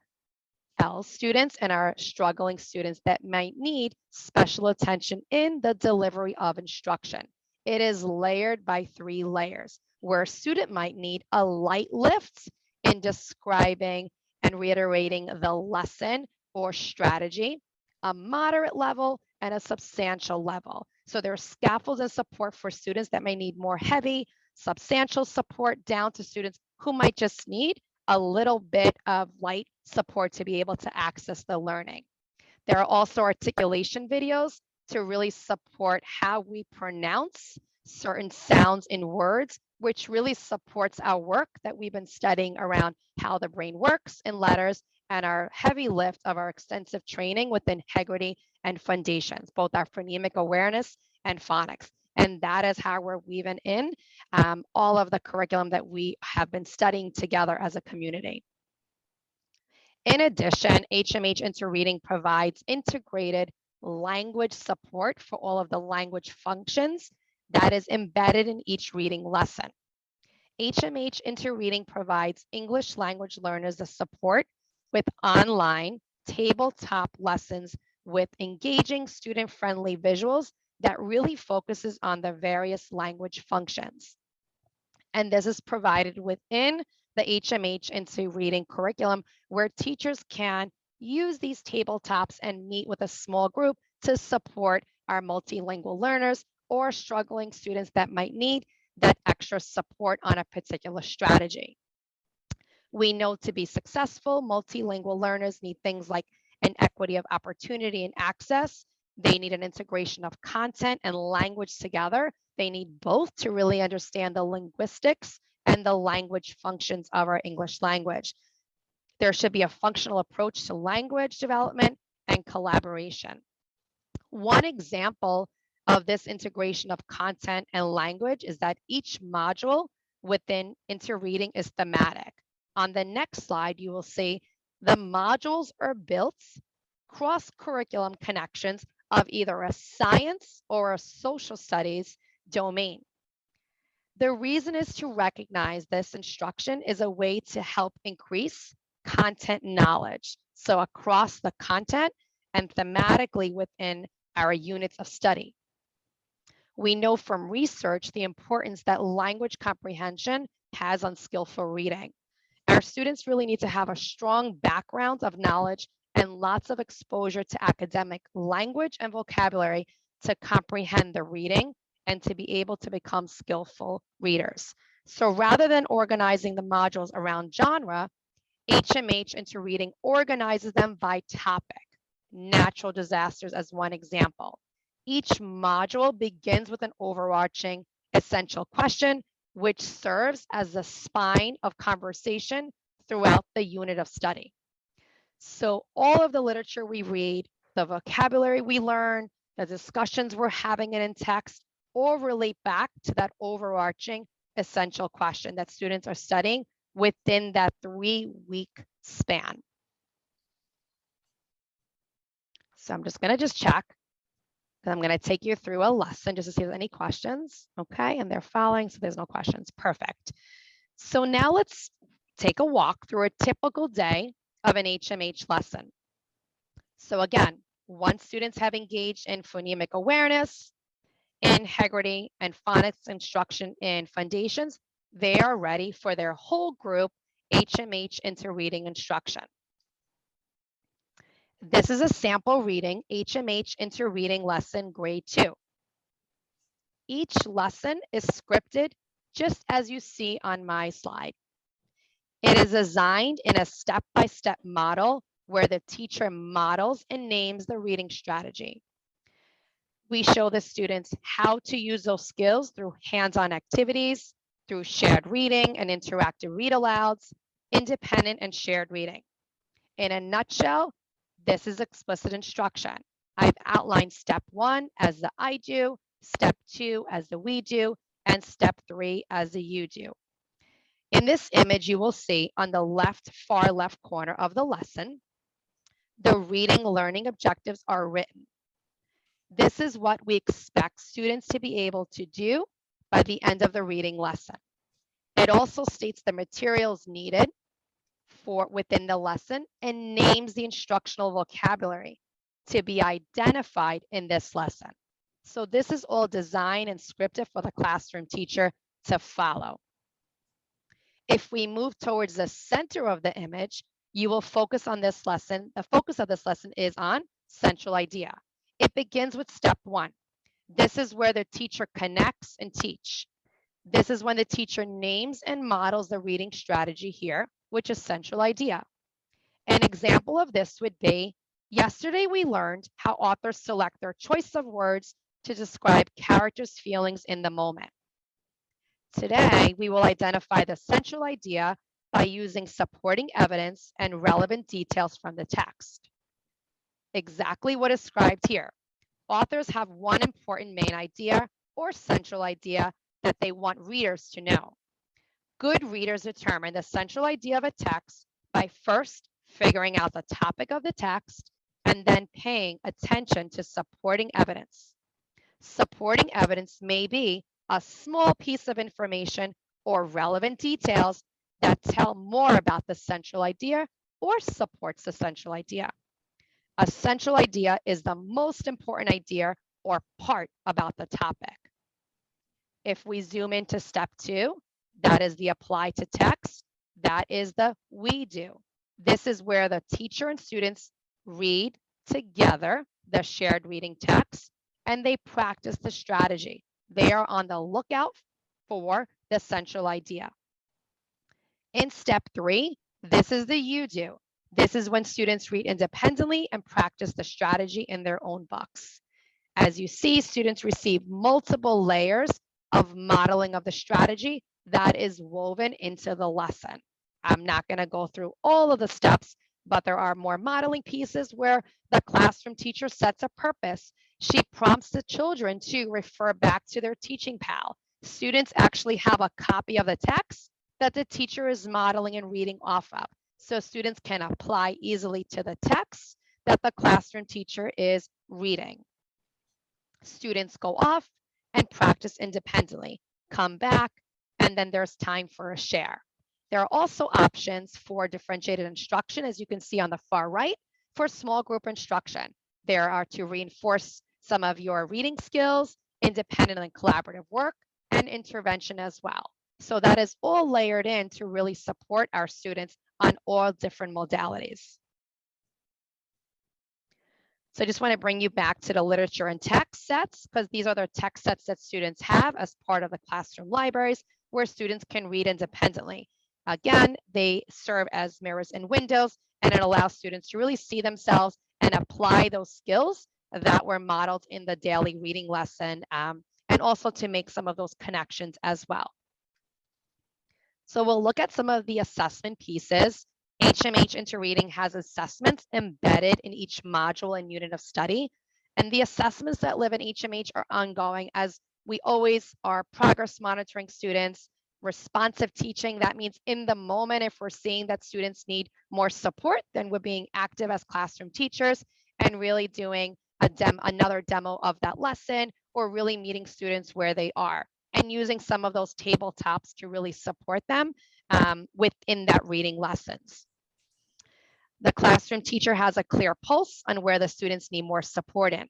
L students and our struggling students that might need special attention in the delivery of instruction. It is layered by 3 layers, where a student might need a light lift in describing and reiterating the lesson or strategy, a moderate level, and a substantial level. So there are scaffolds and support for students that may need more heavy, substantial support, down to students who might just need a little bit of light support to be able to access the learning. There are also articulation videos to really support how we pronounce certain sounds in words, which really supports our work that we've been studying around how the brain works in letters and our heavy lift of our extensive training with integrity and foundations, both our phonemic awareness and phonics. And that is how we're weaving in all of the curriculum that we have been studying together as a community. In addition, HMH Interreading provides integrated language support for all of the language functions that is embedded in each reading lesson. HMH Interreading provides English language learners the support with online tabletop lessons with engaging student-friendly visuals that really focuses on the various language functions. And this is provided within the HMH Interreading curriculum, where teachers can use these tabletops and meet with a small group to support our multilingual learners or struggling students that might need that extra support on a particular strategy. We know to be successful, multilingual learners need things like an equity of opportunity and access. They need an integration of content and language together. They need both to really understand the linguistics and the language functions of our English language. There should be a functional approach to language development and collaboration. One example of this integration of content and language is that each module within interreading is thematic. On the next slide, you will see the modules are built cross-curriculum connections of either a science or a social studies domain. The reason is to recognize this instruction is a way to help increase content knowledge. So across the content and thematically within our units of study. We know from research the importance that language comprehension has on skillful reading. Our students really need to have a strong background of knowledge and lots of exposure to academic language and vocabulary to comprehend the reading and to be able to become skillful readers. So rather than organizing the modules around genre, HMH Interreading organizes them by topic. Natural disasters as one example. Each module begins with an overarching essential question, which serves as the spine of conversation throughout the unit of study. So all of the literature we read, the vocabulary we learn, the discussions we're having in text, all relate back to that overarching essential question that students are studying within that 3-week span. So I'm just going to check. And I'm going to take you through a lesson just to see if there's any questions. Okay, and they're following, so there's no questions. Perfect. So now let's take a walk through a typical day of an HMH lesson. So again, once students have engaged in phonemic awareness, integrity, and phonics instruction in foundations, they are ready for their whole group HMH interreading instruction. This is a sample reading, HMH Interreading Lesson Grade 2. Each lesson is scripted just as you see on my slide. It is designed in a step-by-step model where the teacher models and names the reading strategy. We show the students how to use those skills through hands-on activities, through shared reading and interactive read-alouds, independent and shared reading. In a nutshell, this is explicit instruction. I've outlined step 1 as the I do, step 2 as the we do, and step 3 as the you do. In this image, you will see on the left, far left corner of the lesson, the reading learning objectives are written. This is what we expect students to be able to do by the end of the reading lesson. It also states the materials needed for within the lesson and names the instructional vocabulary to be identified in this lesson. So this is all designed and scripted for the classroom teacher to follow. If we move towards the center of the image, you will focus on this lesson. The focus of this lesson is on central idea. It begins with step 1. This is where the teacher connects and teach. This is when the teacher names and models the reading strategy here, which is central idea. An example of this would be, yesterday we learned how authors select their choice of words to describe characters' feelings in the moment. Today, we will identify the central idea by using supporting evidence and relevant details from the text. Exactly what is described here. Authors have one important main idea or central idea that they want readers to know. Good readers determine the central idea of a text by first figuring out the topic of the text and then paying attention to supporting evidence. Supporting evidence may be a small piece of information or relevant details that tell more about the central idea or supports the central idea. A central idea is the most important idea or part about the topic. If we zoom into step 2, that is the apply to text, that is the we do. This is where the teacher and students read together the shared reading text and they practice the strategy. They are on the lookout for the central idea. In step 3, this is the you do. This is when students read independently and practice the strategy in their own books. As you see, students receive multiple layers of modeling of the strategy that is woven into the lesson. I'm not going to go through all of the steps, but there are more modeling pieces where the classroom teacher sets a purpose. She prompts the children to refer back to their teaching pal. Students actually have a copy of the text that the teacher is modeling and reading off of. So students can apply easily to the text that the classroom teacher is reading. Students go off and practice independently, come back, and then there's time for a share. There are also options for differentiated instruction, as you can see on the far right, for small group instruction. There are to reinforce some of your reading skills, independent and collaborative work, and intervention as well. So that is all layered in to really support our students on all different modalities. So I just want to bring you back to the literature and text sets, because these are the text sets that students have as part of the classroom libraries where students can read independently. Again, they serve as mirrors and windows, and it allows students to really see themselves and apply those skills that were modeled in the daily reading lesson, and also to make some of those connections as well. So we'll look at some of the assessment pieces. HMH Interreading has assessments embedded in each module and unit of study. And the assessments that live in HMH are ongoing, as we always are progress monitoring students, responsive teaching. That means in the moment, if we're seeing that students need more support, then we're being active as classroom teachers and really doing another demo of that lesson, or really meeting students where they are and using some of those tabletops to really support them within that reading lessons. The classroom teacher has a clear pulse on where the students need more support in.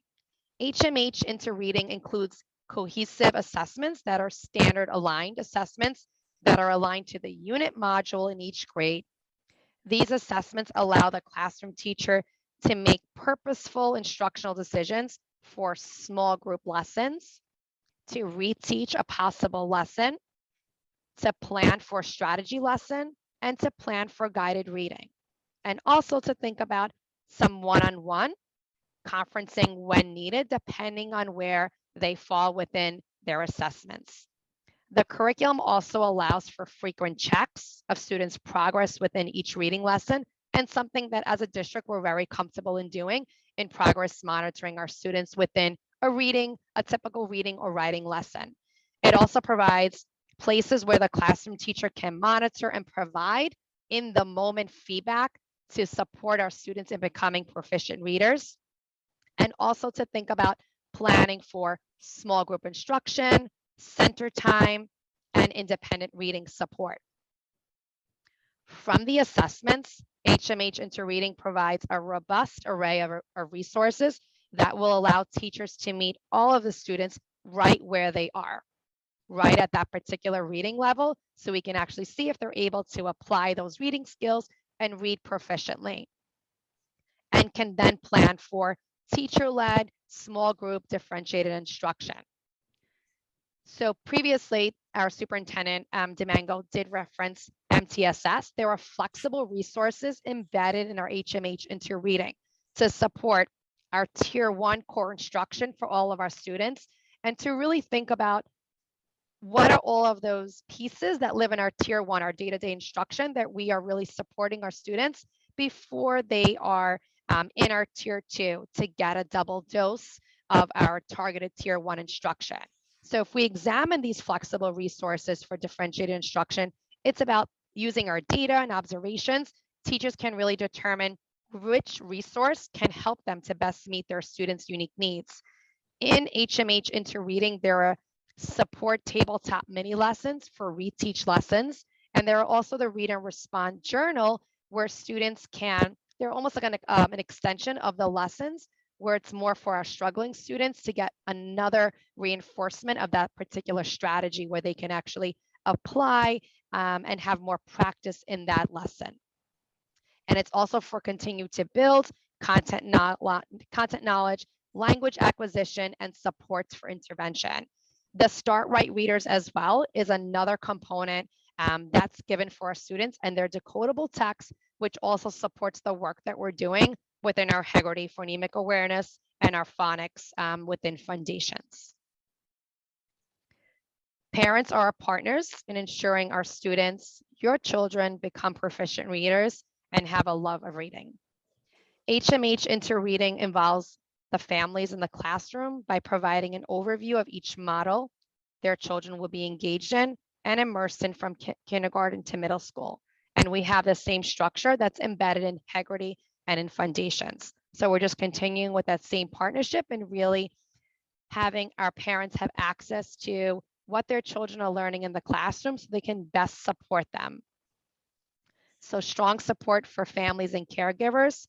HMH Interreading includes cohesive assessments that are standard aligned assessments that are aligned to the unit module in each grade. These assessments allow the classroom teacher to make purposeful instructional decisions for small group lessons, to reteach a possible lesson, to plan for a strategy lesson, and to plan for guided reading. And also to think about some one-on-one conferencing when needed, depending on where they fall within their assessments. The curriculum also allows for frequent checks of students' progress within each reading lesson, and something that as a district we're very comfortable in doing in progress monitoring our students within a typical reading or writing lesson. It also provides places where the classroom teacher can monitor and provide in the moment feedback to support our students in becoming proficient readers, and also to think about planning for small group instruction, center time, and independent reading support. From the assessments, HMH Interreading provides a robust array of resources that will allow teachers to meet all of the students right where they are, right at that particular reading level, so we can actually see if they're able to apply those reading skills and read proficiently, and can then plan for teacher-led, small group, differentiated instruction. So previously, our superintendent, Domingo, did reference MTSS. There are flexible resources embedded in our HMH Interreading to support our Tier 1 core instruction for all of our students, and to really think about what are all of those pieces that live in our Tier 1, our day-to-day instruction, that we are really supporting our students before they are in our Tier 2 to get a double dose of our targeted Tier 1 instruction. So if we examine these flexible resources for differentiated instruction, it's about using our data and observations. Teachers can really determine which resource can help them to best meet their students' unique needs. In HMH Interreading, there are support tabletop mini lessons for reteach lessons. And there are also the read and respond journal, where students can, they're almost like an extension of the lessons, where it's more for our struggling students to get another reinforcement of that particular strategy, where they can actually apply and have more practice in that lesson. And it's also for continue to build content knowledge, language acquisition, and supports for intervention. The Start Right Readers as well is another component That's given for our students and their decodable text, which also supports the work that we're doing within our Heggerty phonemic awareness and our phonics within foundations. Parents are our partners in ensuring our students, your children, become proficient readers and have a love of reading. HMH Interreading involves the families in the classroom by providing an overview of each model their children will be engaged in and immersed in from kindergarten to middle school. And we have the same structure that's embedded in Heggerty and in foundations. So we're just continuing with that same partnership and really having our parents have access to what their children are learning in the classroom so they can best support them. So strong support for families and caregivers.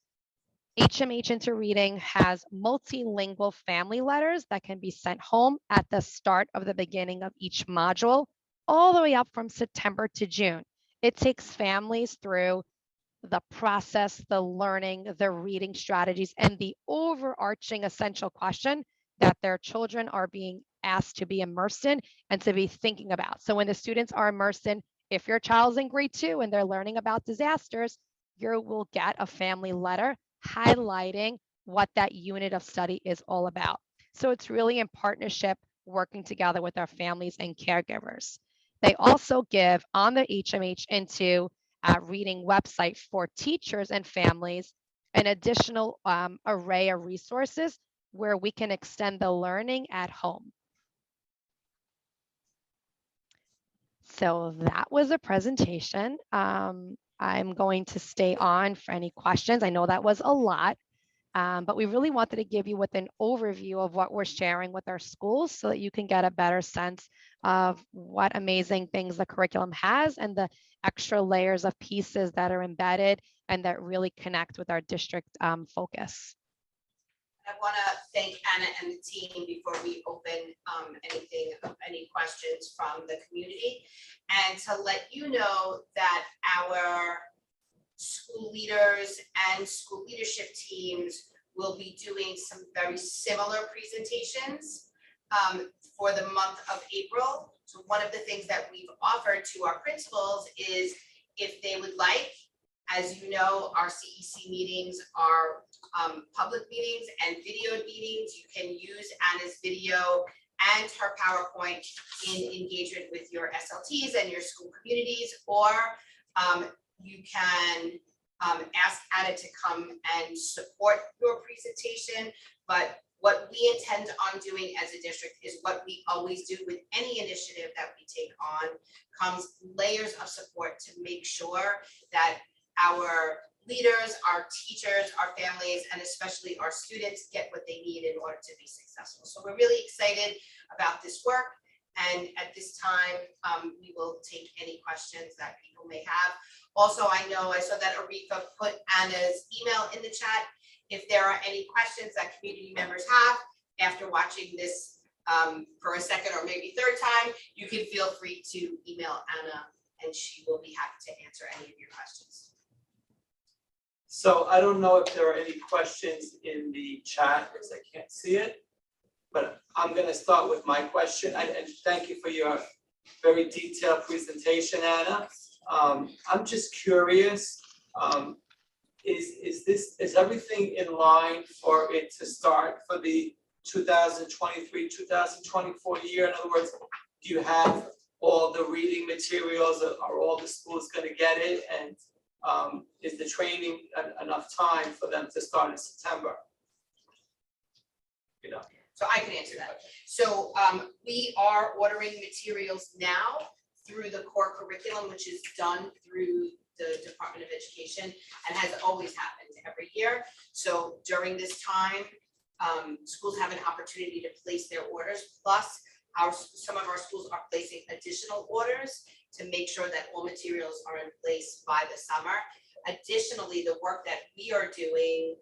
HMH Interreading has multilingual family letters that can be sent home at the start of the beginning of each module, all the way up from September to June. It takes families through the process, the learning, the reading strategies, and the overarching essential question that their children are being asked to be immersed in and to be thinking about. So when the students are immersed in, if your child's in grade 2 and they're learning about disasters, you will get a family letter highlighting what that unit of study is all about. So it's really in partnership, working together with our families and caregivers. They also give on the HMH Into reading website for teachers and families an additional array of resources where we can extend the learning at home. So that was a presentation. I'm going to stay on for any questions. I know that was a lot, but we really wanted to give you with an overview of what we're sharing with our schools so that you can get a better sense of what amazing things the curriculum has and the extra layers of pieces that are embedded and that really connect with our district focus. I want to thank Anna and the team before we open any questions from the community, and to let you know that our school leaders and school leadership teams will be doing some very similar presentations for the month of April. So one of the things that we've offered to our principals is if they would like, as you know, our CEC meetings are public meetings and videoed meetings. You can use Anna's video and her PowerPoint in engagement with your SLTs and your school communities, or you can ask Anna to come and support your presentation. But what we intend on doing as a district is what we always do with any initiative that we take on, comes layers of support to make sure that our leaders, our teachers, our families, and especially our students get what they need in order to be successful. So we're really excited about this work. And at this time, we will take any questions that people may have. Also, I saw that Arika put Anna's email in the chat. If there are any questions that community members have after watching this for a second or maybe third time, you can feel free to email Anna and she will be happy to answer any of your questions. So I don't know if there are any questions in the chat because I can't see it, but I'm going to start with my question. And thank you for your very detailed presentation, Anna. I'm just curious, is everything in line for it to start for the 2023-2024 year? In other words, do you have all the reading materials? Are all the schools going to get it? And is the training enough time for them to start in September? So I can answer that. So we are ordering materials now through the core curriculum, which is done through the Department of Education and has always happened every year. So during this time, schools have an opportunity to place their orders. Plus, some of our schools are placing additional orders to make sure that all materials are in place by the summer. Additionally, the work that we are doing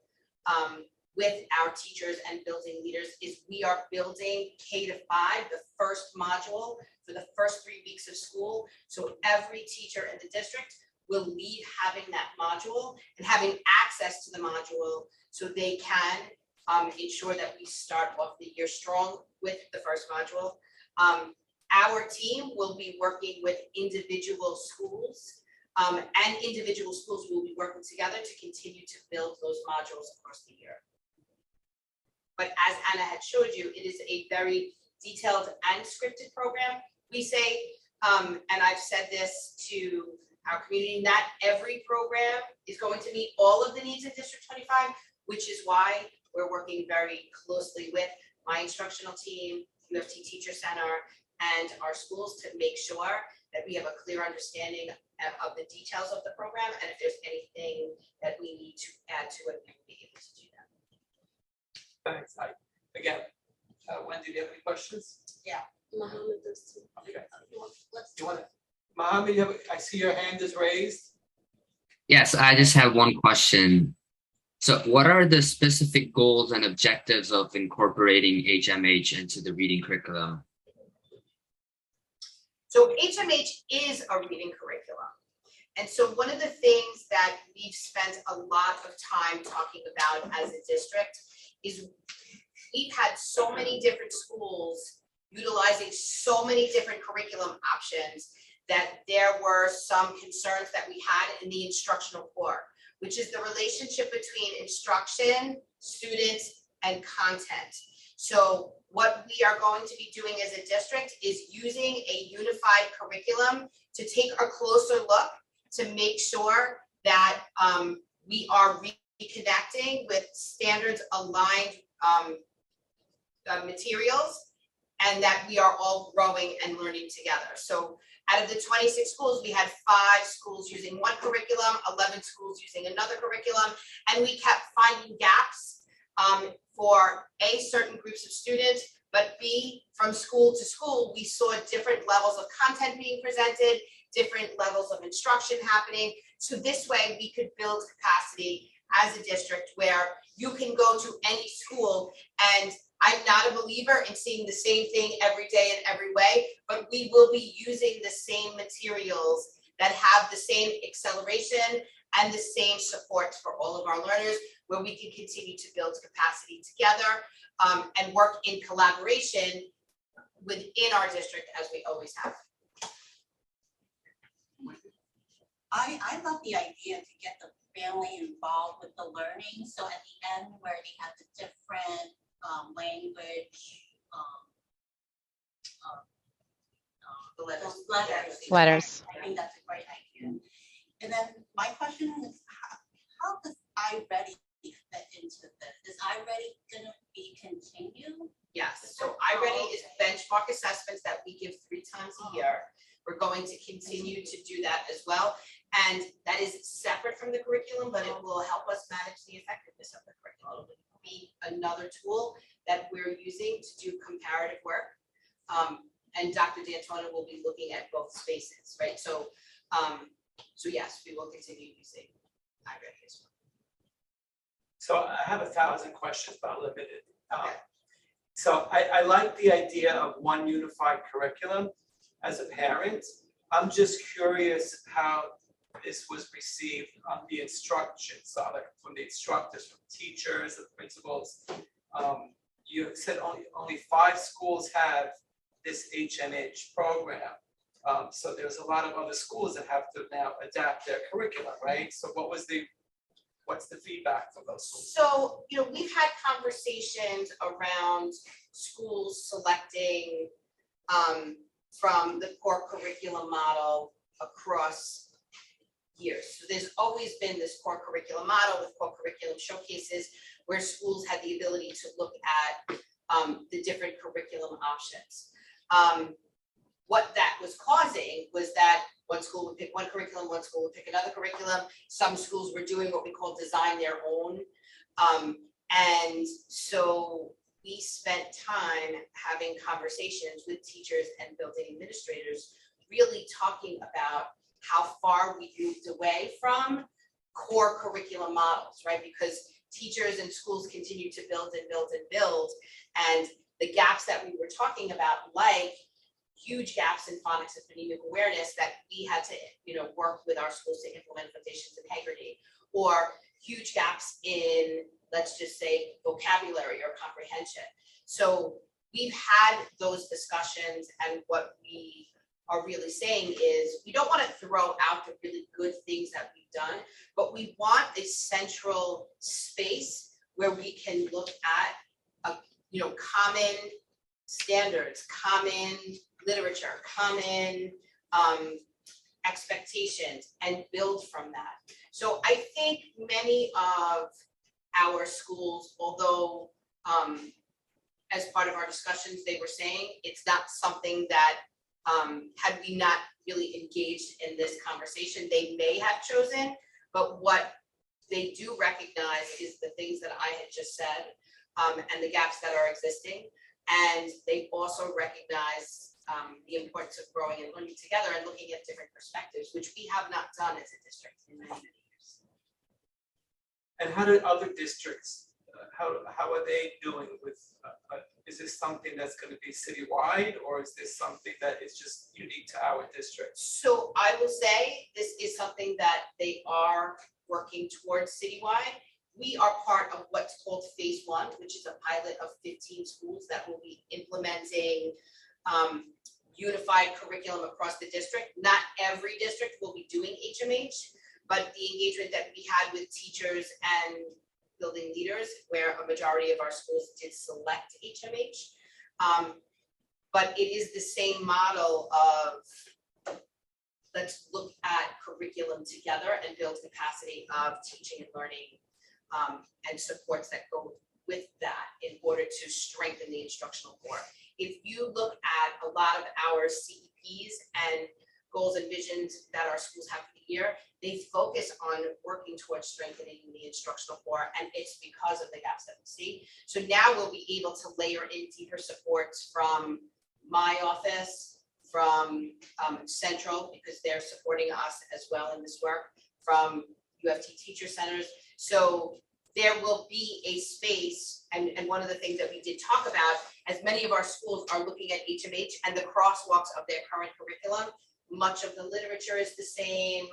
with our teachers and building leaders is we are building K-5, the first module for the first 3 weeks of school. So every teacher in the district will leave having that module and having access to the module so they can ensure that we start off the year strong with the first module. Our team will be working with individual schools, and individual schools will be working together to continue to build those modules across the year. But as Anna had showed you, it is a very detailed and scripted program. We say, and I've said this to our community, not every program is going to meet all of the needs of District 25, which is why we're working very closely with my instructional team, UFT Teacher Center, and our schools to make sure that we have a clear understanding of the details of the program, and if there's anything that we need to add to it, we will be able to do that. Thanks. Again, Wendy, do you have any questions? Mohammed does too. Okay. Let's You want to, Mohammed, I see your hand is raised. Yes, I just have one question. So what are the specific goals and objectives of incorporating HMH into the reading curriculum? So HMH is a reading curriculum. And so one of the things that we've spent a lot of time talking about as a district is we've had so many different schools utilizing so many different curriculum options that there were some concerns that we had in the instructional core, which is the relationship between instruction, students, and content. So what we are going to be doing as a district is using a unified curriculum to take a closer look to make sure that we are reconnecting with standards aligned materials, and that we are all growing and learning together. So out of the 26 schools, we had 5 schools using one curriculum, 11 schools using another curriculum, and we kept finding gaps for A, certain groups of students, but B, from school to school, we saw different levels of content being presented, different levels of instruction happening. So this way we could build capacity as a district where you can go to any school, and I'm not a believer in seeing the same thing every day in every way, but we will be using the same materials that have the same acceleration and the same support for all of our learners, where we can continue to build capacity together and work in collaboration within our district as we always have. I love the idea to get the family involved with the learning. So at the end where they have the different language, The letters. those Letters. I think that's a great idea. And then my question is, how does iReady fit into this? Is iReady gonna be continued? Yes, so iReady is benchmark assessments that we give 3 times a year. We're going to continue to do that as well. And that is separate from the curriculum, but it will help us manage the effectiveness of the curriculum. It will be another tool that we're using to do comparative work. And Dr. D'Antona will be looking at both spaces, right? So, so yes, we will continue using iReady as well. So I have 1,000 questions, but I'm limited. Okay. So I like the idea of one unified curriculum. As a parent, I'm just curious how this was received on the instruction side, like from the instructors, from teachers, the principals. You said only 5 schools have this HMH program. So there's a lot of other schools that have to now adapt their curriculum, right? So what's the feedback from those schools? So, you know, we've had conversations around schools selecting from the core curriculum model across years. So there's always been this core curriculum model with core curriculum showcases where schools had the ability to look at the different curriculum options. What that was causing was that one school would pick one curriculum, one school would pick another curriculum. Some schools were doing what we call design their own. And so we spent time having conversations with teachers and building administrators, really talking about how far we moved away from core curriculum models, right? Because teachers and schools continue to build and build and build. And the gaps that we were talking about, like huge gaps in phonics and phonemic awareness that we had to, you know, work with our schools to implement Foundations of Integrity, or huge gaps in, let's just say, vocabulary or comprehension. So we've had those discussions, and what we are really saying is, we don't want to throw out the really good things that we've done, but we want a central space where we can look at common standards, common literature, common expectations, and build from that. So I think many of our schools, although as part of our discussions, they were saying it's not something that had we not really engaged in this conversation, they may have chosen, but what they do recognize is the things that I had just said, and the gaps that are existing. And they also recognize the importance of growing and learning together and looking at different perspectives, which we have not done as a district in many, many years. And how do other districts, how are they doing with, is this something that's going to be citywide, or is this something that is just unique to our district? So I will say this is something that they are working towards citywide. We are part of what's called phase 1, which is a pilot of 15 schools that will be implementing unified curriculum across the district. Not every district will be doing HMH, but the engagement that we had with teachers and building leaders, where a majority of our schools did select HMH. But it is the same model of, let's look at curriculum together and build capacity of teaching and learning and supports that go with that in order to strengthen the instructional core. If you look at a lot of our CEPs and goals and visions that our schools have for the year, they focus on working towards strengthening the instructional core, and it's because of the gaps that we see. So now we'll be able to layer in deeper supports from my office, from Central, because they're supporting us as well in this work, from UFT teacher centers. So there will be a space, and one of the things that we did talk about, as many of our schools are looking at HMH and the crosswalks of their current curriculum, much of the literature is the same,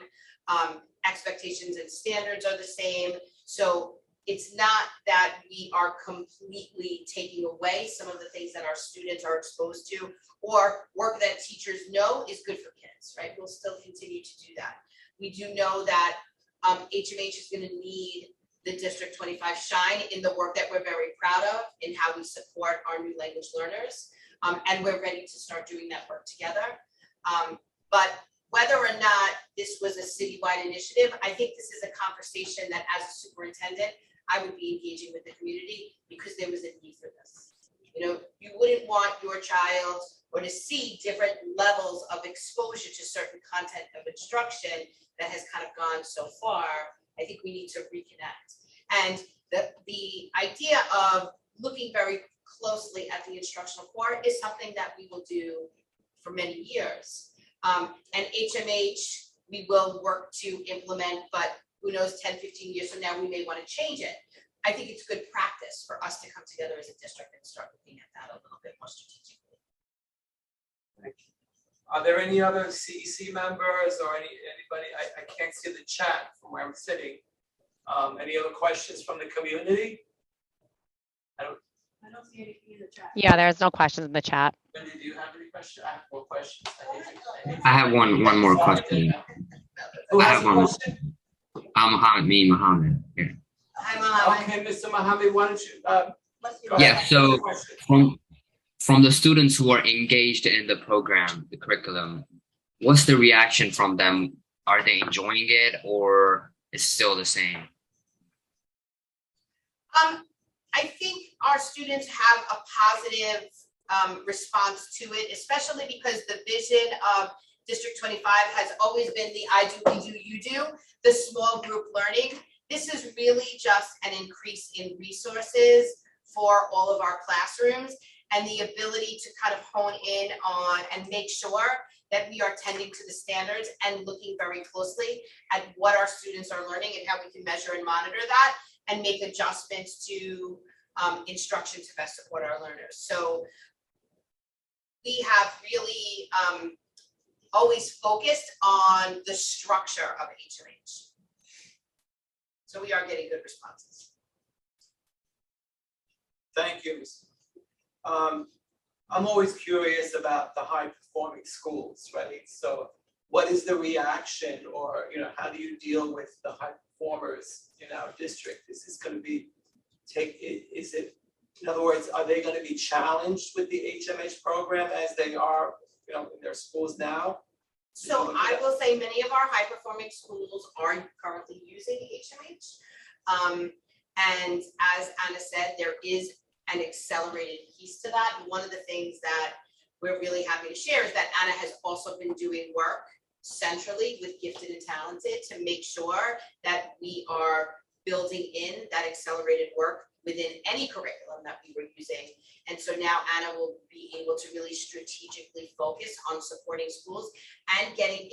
expectations and standards are the same. So it's not that we are completely taking away some of the things that our students are exposed to, or work that teachers know is good for kids, right? We'll still continue to do that. We do know that HMH is going to need the District 25 shine in the work that we're very proud of in how we support our new language learners. And we're ready to start doing that work together. But whether or not this was a citywide initiative, I think this is a conversation that as a superintendent, I would be engaging with the community, because there was a need for this. You know, you wouldn't want your child or to see different levels of exposure to certain content of instruction that has kind of gone so far. I think we need to reconnect. And the idea of looking very closely at the instructional core is something that we will do for many years. And HMH, we will work to implement, but who knows, 10, 15 years from now, we may want to change it. I think it's good practice for us to come together as a district and start looking at that a little bit more strategically. Thank you. Are there any other CEC members or anybody? I can't see the chat from where I'm sitting. Any other questions from the community? I don't see anything in the chat. Yeah, there's no questions in the chat. Wendy, do you have any questions? I have more questions. I have one more question. Who I has have a one more. question? Mohammed. Yeah. Hi, Mom. Okay, Mr. Mohammed, why don't you? Go Yeah, ahead. so Question. from the students who are engaged in the program, the curriculum, what's the reaction from them? Are they enjoying it, or is it still the same? I think our students have a positive response to it, especially because the vision of District 25 has always been the I do, we do, you do, the small group learning. This is really just an increase in resources for all of our classrooms, and the ability to kind of hone in on and make sure that we are tending to the standards and looking very closely at what our students are learning and how we can measure and monitor that and make adjustments to instruction to best support our learners. So we have really always focused on the structure of HMH. So we are getting good responses. Thank you. I'm always curious about the high performing schools, right? So what is the reaction, or, how do you deal with the high performers in our district? Is this gonna be, in other words, are they gonna be challenged with the HMH program as they are, in their schools now? So I will say many of our high performing schools are currently using HMH. And as Anna said, there is an accelerated piece to that. And one of the things that we're really happy to share is that Anna has also been doing work centrally with gifted and talented to make sure that we are building in that accelerated work within any curriculum that we were using. And so now Anna will be able to really strategically focus on supporting schools and getting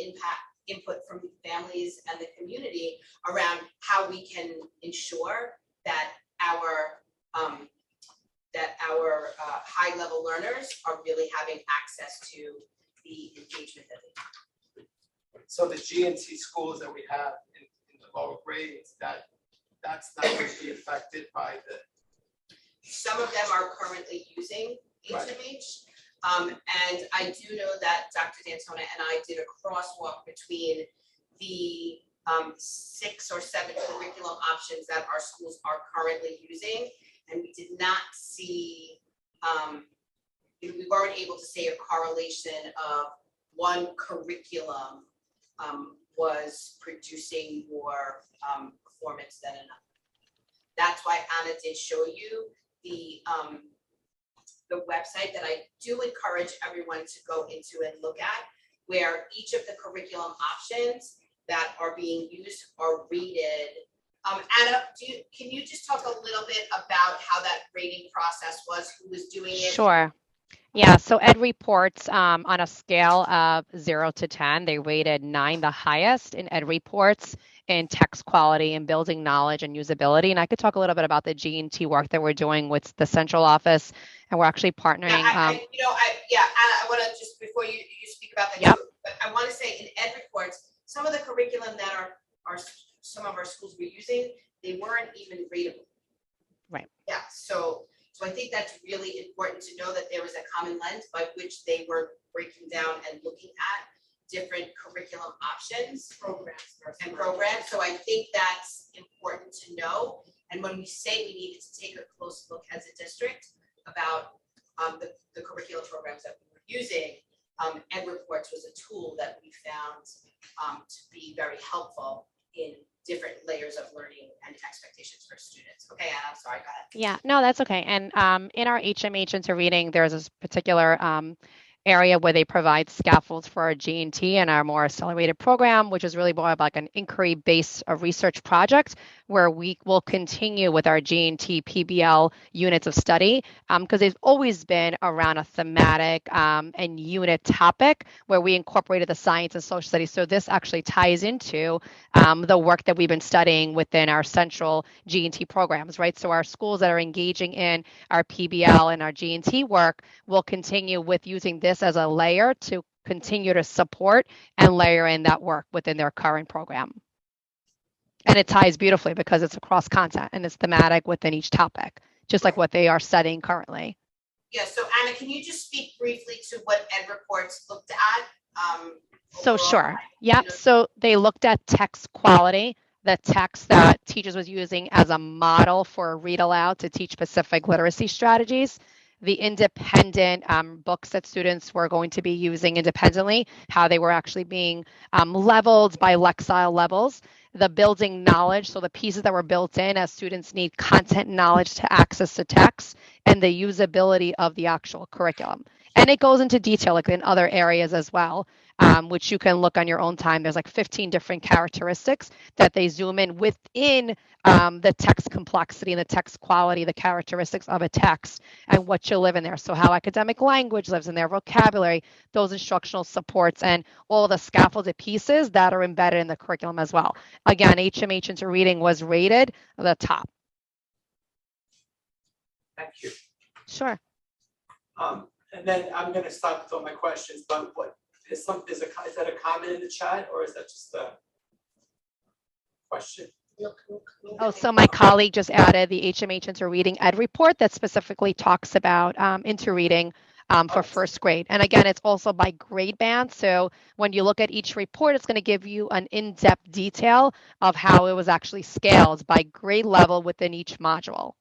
input from families and the community around how we can ensure that our high level learners are really having access to the engagement that they need. So the G&T schools that we have in the lower grades, that's not going to be affected by the. Some of them are currently using HMH. And I do know that Dr. D'Antona and I did a crosswalk between the 6 or 7 curriculum options that our schools are currently using. And we did not see, we weren't able to say a correlation of one curriculum was producing more performance than another. That's why Anna did show you the website that I do encourage everyone to go into and look at, where each of the curriculum options that are being used are rated. Anna, can you just talk a little bit about how that rating process was, who was doing it? Sure. Yeah, so Ed Reports, on a scale of 0 to 10, they rated 9, the highest in Ed Reports in text quality and building knowledge and usability. And I could talk a little bit about the G&T work that we're doing with the central office, and we're actually partnering. I want to just, before you speak about that, Yep. but I want to say in Ed Reports, some of the curriculum that are some of our schools were using, they weren't even rateable. Right. Yeah, so I think that's really important to know that there was a common lens by which they were breaking down and looking at different curriculum options, programs. So I think that's important to know. And when we say we needed to take a close look as a district about the curriculum programs that we were using, Ed Reports was a tool that we found to be very helpful in different layers of learning and expectations for students. Okay, Anna, I'm sorry, go ahead. Yeah, no, that's okay. And in our HMH into reading, there's this particular area where they provide scaffolds for our G&T and our more accelerated program, which is really more of like an inquiry-based research project where we will continue with our G&T PBL units of study, because they've always been around a thematic and unit topic where we incorporated the science and social studies. So this actually ties into the work that we've been studying within our central G&T programs, right? So our schools that are engaging in our PBL and our G&T work will continue with using this as a layer to continue to support and layer in that work within their current program. And it ties beautifully because it's across content and it's thematic within each topic, just like what they are studying currently. Yeah, so Anna, can you just speak briefly to what Ed Reports looked at? So sure. Yep. So they looked at text quality, the text that teachers was using as a model for a read aloud to teach specific literacy strategies, the independent books that students were going to be using independently, how they were actually being leveled by Lexile levels, the building knowledge, so the pieces that were built in as students need content knowledge to access the text, and the usability of the actual curriculum. And it goes into detail like in other areas as well, which you can look on your own time. There's like 15 different characteristics that they zoom in within the text complexity and the text quality, the characteristics of a text and what you live in there. So how academic language lives in there, vocabulary, those instructional supports, and all the scaffolded pieces that are embedded in the curriculum as well. Again, HMH into reading was rated the top. Thank you. Sure. And then I'm going to stop with all my questions, but what is that a comment in the chat, or is that just a question? Oh, so my colleague just added the HMH into reading Ed report that specifically talks about into reading for first grade. And again, it's also by grade band. So when you look at each report, it's going to give you an in-depth detail of how it was actually scaled by grade level within each module.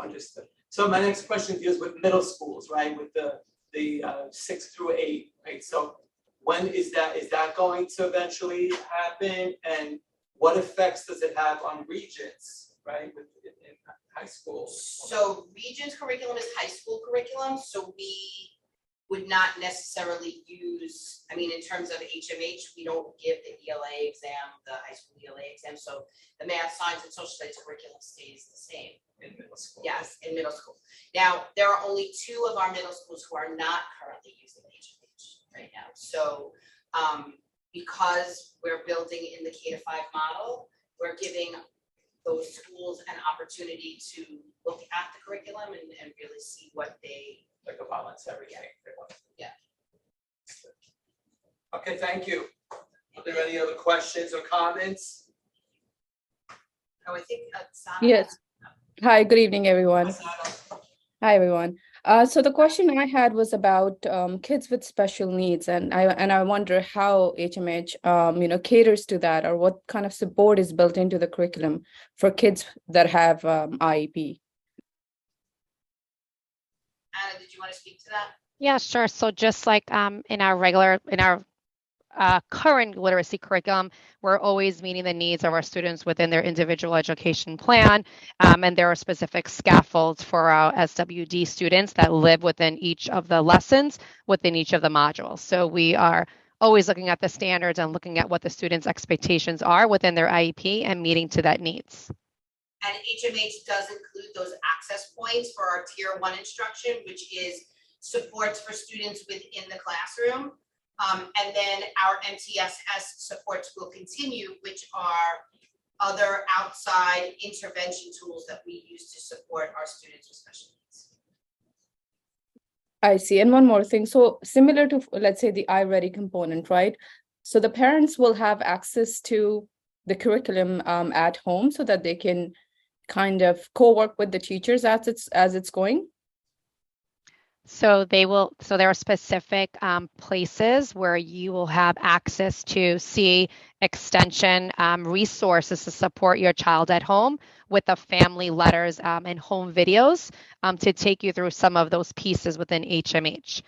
Understood. So my next question deals with middle schools, right, with the 6 through 8, right? So when is that going to eventually happen, and what effects does it have on regions, right, in high school? So Regions curriculum is high school curriculum, so we would not necessarily use, I mean, in terms of HMH, we don't give the ELA exam, the high school ELA exam, so the math, science, and social studies curriculum stays the same. In middle school? Yes, in middle school. Now, there are only 2 of our middle schools who are not currently using HMH right now. So because we're building in the K-5 model, we're giving those schools an opportunity to look at the curriculum and really see what they. Like a voluntary thing. Yeah. Okay, thank you. Are there any other questions or comments? Oh, I think Sana. Yes. Hi, good evening, everyone. Asana? Hi, everyone. So the question I had was about kids with special needs, and I wonder how HMH caters to that, or what kind of support is built into the curriculum for kids that have IEP. Anna, did you want to speak to that? Yeah, sure. So just like in our current literacy curriculum, we're always meeting the needs of our students within their individual education plan. And there are specific scaffolds for our SWD students that live within each of the lessons, within each of the modules. So we are always looking at the standards and looking at what the students' expectations are within their IEP and meeting to that needs. And HMH does include those access points for our tier 1 instruction, which is supports for students within the classroom. And then our MTSS supports will continue, which are other outside intervention tools that we use to support our students with special needs. I see. And one more thing. So similar to, let's say, the iReady component, right? So the parents will have access to the curriculum at home so that they can kind of co-work with the teachers as it's going? So there are specific places where you will have access to see extension resources to support your child at home with the family letters and home videos to take you through some of those pieces within HMH.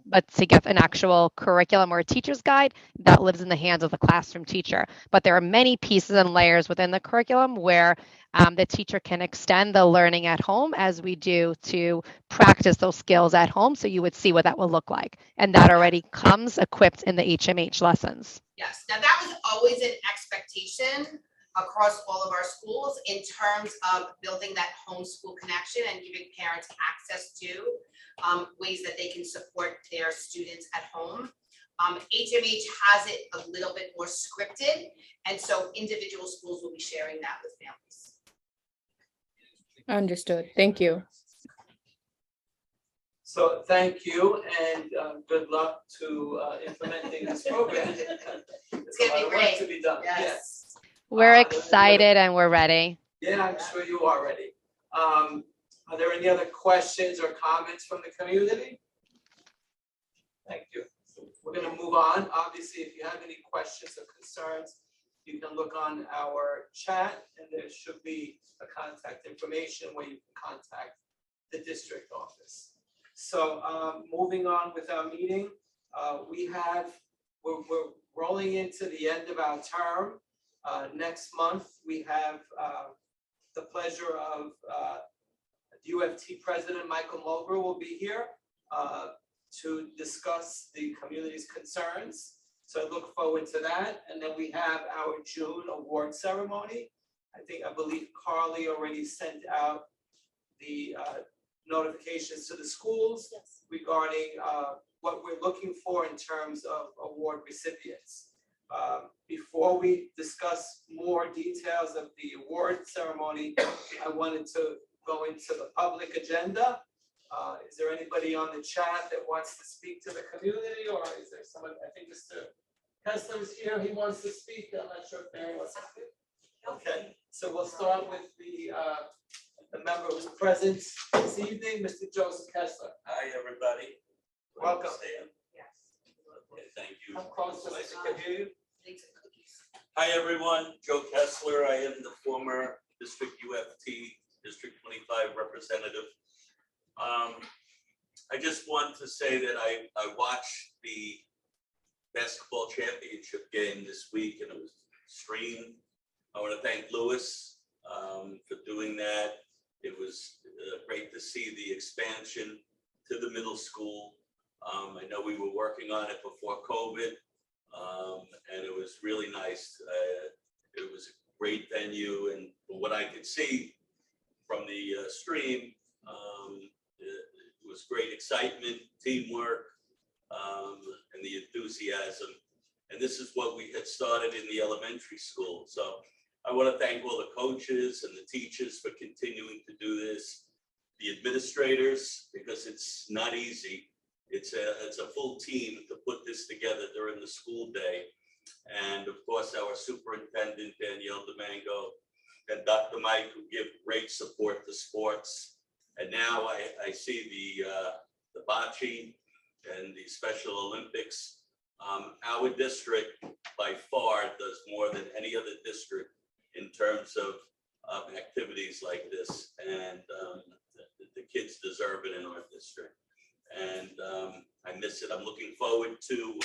But to get an actual curriculum or a teacher's guide, that lives in the hands of the classroom teacher. But there are many pieces and layers within the curriculum where the teacher can extend the learning at home as we do to practice those skills at home. So you would see what that will look like. And that already comes equipped in the HMH lessons. Yes, now that was always an expectation across all of our schools in terms of building that homeschool connection and giving parents access to ways that they can support their students at home. HMH has it a little bit more scripted, and so individual schools will be sharing that with families. Understood. Thank you. So thank you, and good luck to implementing this program. It's gonna be great. To be done. Yes. We're excited and we're ready. Yeah, I'm sure you are ready. Are there any other questions or comments from the community? Thank you. We're going to move on. Obviously, if you have any questions or concerns, you can look on our chat, and there should be a contact information where you can contact the district office. So moving on with our meeting, we're rolling into the end of our term. Next month, we have the pleasure of UFT President Michael Mulgrew will be here to discuss the community's concerns. So I look forward to that. And then we have our June award ceremony. I believe Carly already sent out the notifications to the schools regarding what we're looking for in terms of award recipients. Before we discuss more details of the award ceremony, I wanted to go into the public agenda. Is there anybody on the chat that wants to speak to the community, or is there someone? I think Mr. Kessler is here. He wants to speak. I'm not sure if Mary wants to speak. Okay, so we'll start with the a member who's present this evening, Mr. Joseph Kessler. Hi, everybody. Welcome. Understand? Okay, thank you. Come close so they can hear you. Hi, everyone. Joe Kessler. I am the former District UFT, District 25 representative. I just want to say that I watched the basketball championship game this week and it was streamed. I want to thank Louis for doing that. It was great to see the expansion to the middle school. I know we were working on it before COVID, and it was really nice. It was a great venue, and from what I could see from the stream, it was great excitement, teamwork, and the enthusiasm. And this is what we had started in the elementary school. So I want to thank all the coaches and the teachers for continuing to do this, the administrators, because it's not easy. It's a full team to put this together during the school day. And of course, our superintendent, Danielle Domingo, and Dr. Mike, who give great support to sports. And now I see the bocce and the Special Olympics. Our district by far does more than any other district in terms of activities like this. And the kids deserve it in our district. And I miss it. I'm looking forward to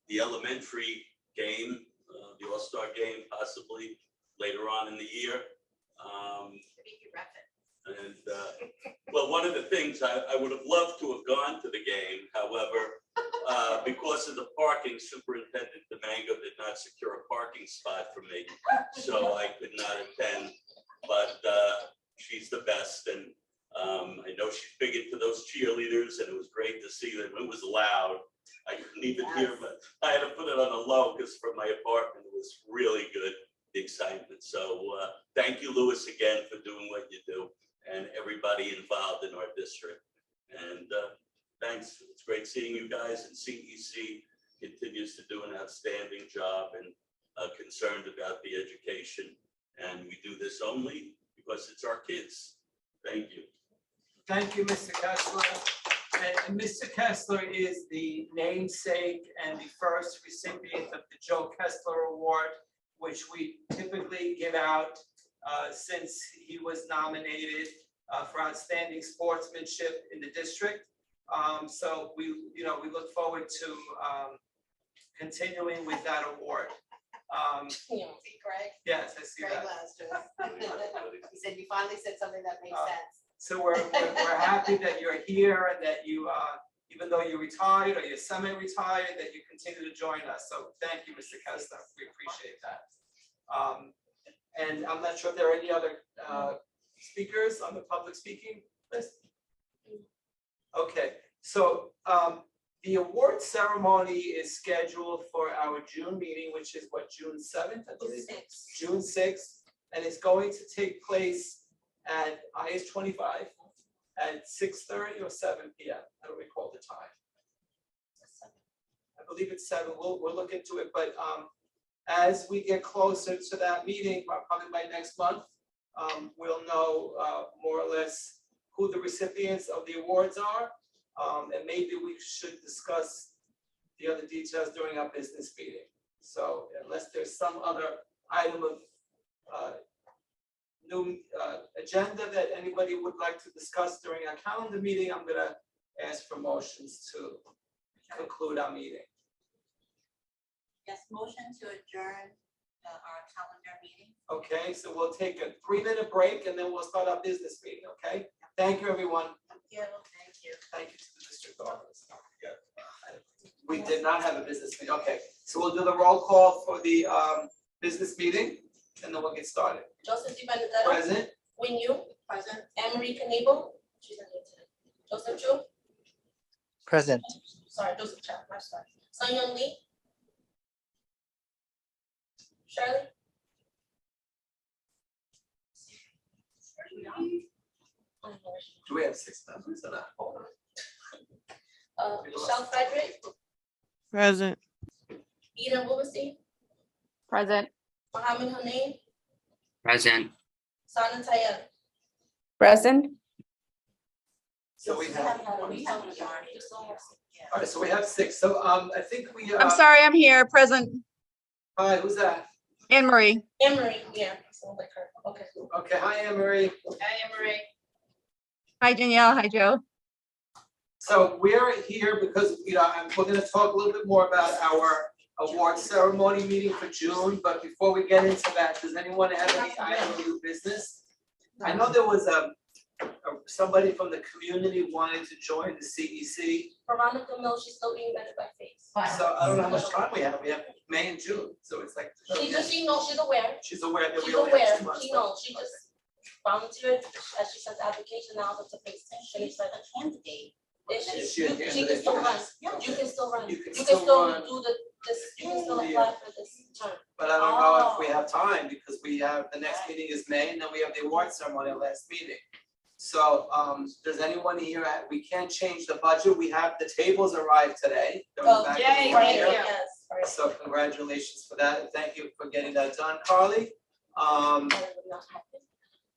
the elementary game, the All-Star game, possibly later on in the year. And well, one of the things I would have loved to have gone to the game, however, because of the parking, Superintendent Domingo did not secure a parking spot for me, so I could not attend. But she's the best, and I know she's big into those cheerleaders, and it was great to see them. It was loud. I couldn't even hear, but I had to put it on a low because from my apartment it was really good, the excitement. So thank you, Louis, again for doing what you do, and everybody involved in our district. And thanks. It's great seeing you guys, and CEC continues to do an outstanding job and concerned about the education. And we do this only because it's our kids. Thank you. Thank you, Mr. Kessler. And Mr. Kessler is the namesake and the first recipient of the Joe Kessler Award, which we typically give out since he was nominated for outstanding sportsmanship in the district. So we look forward to continuing with that award. See Craig? Yes, I see Craig that. Laster. He said you finally said something that makes sense. So we're happy that you're here and that you, even though you're retired or you're semi-retired, that you continue to join us. So thank you, Mr. Kessler. We appreciate that. And I'm not sure if there are any other speakers on the public speaking list. Okay, so the award ceremony is scheduled for our June meeting, which is what, June 7th, I believe? June 6th, and it's going to take place at IS 25 at 6:30 or 7 p.m. I don't recall the time. I believe it's 7. We'll look into it, but as we get closer to that meeting, probably by next month, we'll know more or less who the recipients of the awards are, and maybe we should discuss the other details during our business meeting. So unless there's some other item of new agenda that anybody would like to discuss during our calendar meeting, I'm going to ask for motions to conclude our meeting. Yes, motion to adjourn our calendar meeting. Okay, so we'll take a 3-minute break and then we'll start our business meeting, okay? Thank you, everyone. Thank you. Thank you. Thank you to the district office. We did not have a business meeting. Okay, so we'll do the roll call for the business meeting and then we'll get started. Joseph DiBenedetto. Present? Win Yu. Present. Emery Knebel. She's not here today. Joseph Chu. Present. Sorry, Joseph Chan. I'm sorry. Sun Young Lee. Shirley. Do we have 6 members or not? Hold on. Michelle Frederick. Present. Eden Wilberstein. Present. Mohammed Haneem. Present. Sana Tayeb. Present. So we have, We have a majority. all right, so we have 6. So I think we. I'm sorry, I'm here, present. Hi, who's that? Anne Marie. Emery, yeah, sounds like her, okay. Okay, hi, Anne Marie. Hi, Emery. Hi Danielle, hi Joe. So we're here because, we're gonna talk a little bit more about our award ceremony meeting for June, but before we get into that, does anyone have any item of new business? I know there was somebody from the community wanted to join the CEC, Veronica Mills, she's still being vetted by FACE. so I don't know how much time we have May and June, so it's like. She knows, she's aware, She's aware that we she's only aware, have 2 months. she knows, she just volunteered, as she sent the application, now it's a FACE. She's like a candidate. Is she a She can candidate? still run, Yeah. you can still run, You you can can still still run. do this, you can still Yeah. apply for this term. But I don't know if we have time, because we have, the next meeting is May, and then we have the award ceremony last meeting. So, does anyone here, we can't change the budget, we have, the tables arrived today. They're in the back of the yay, room thank here. you. Yes, right. So congratulations for that, and thank you for getting that done, Carly.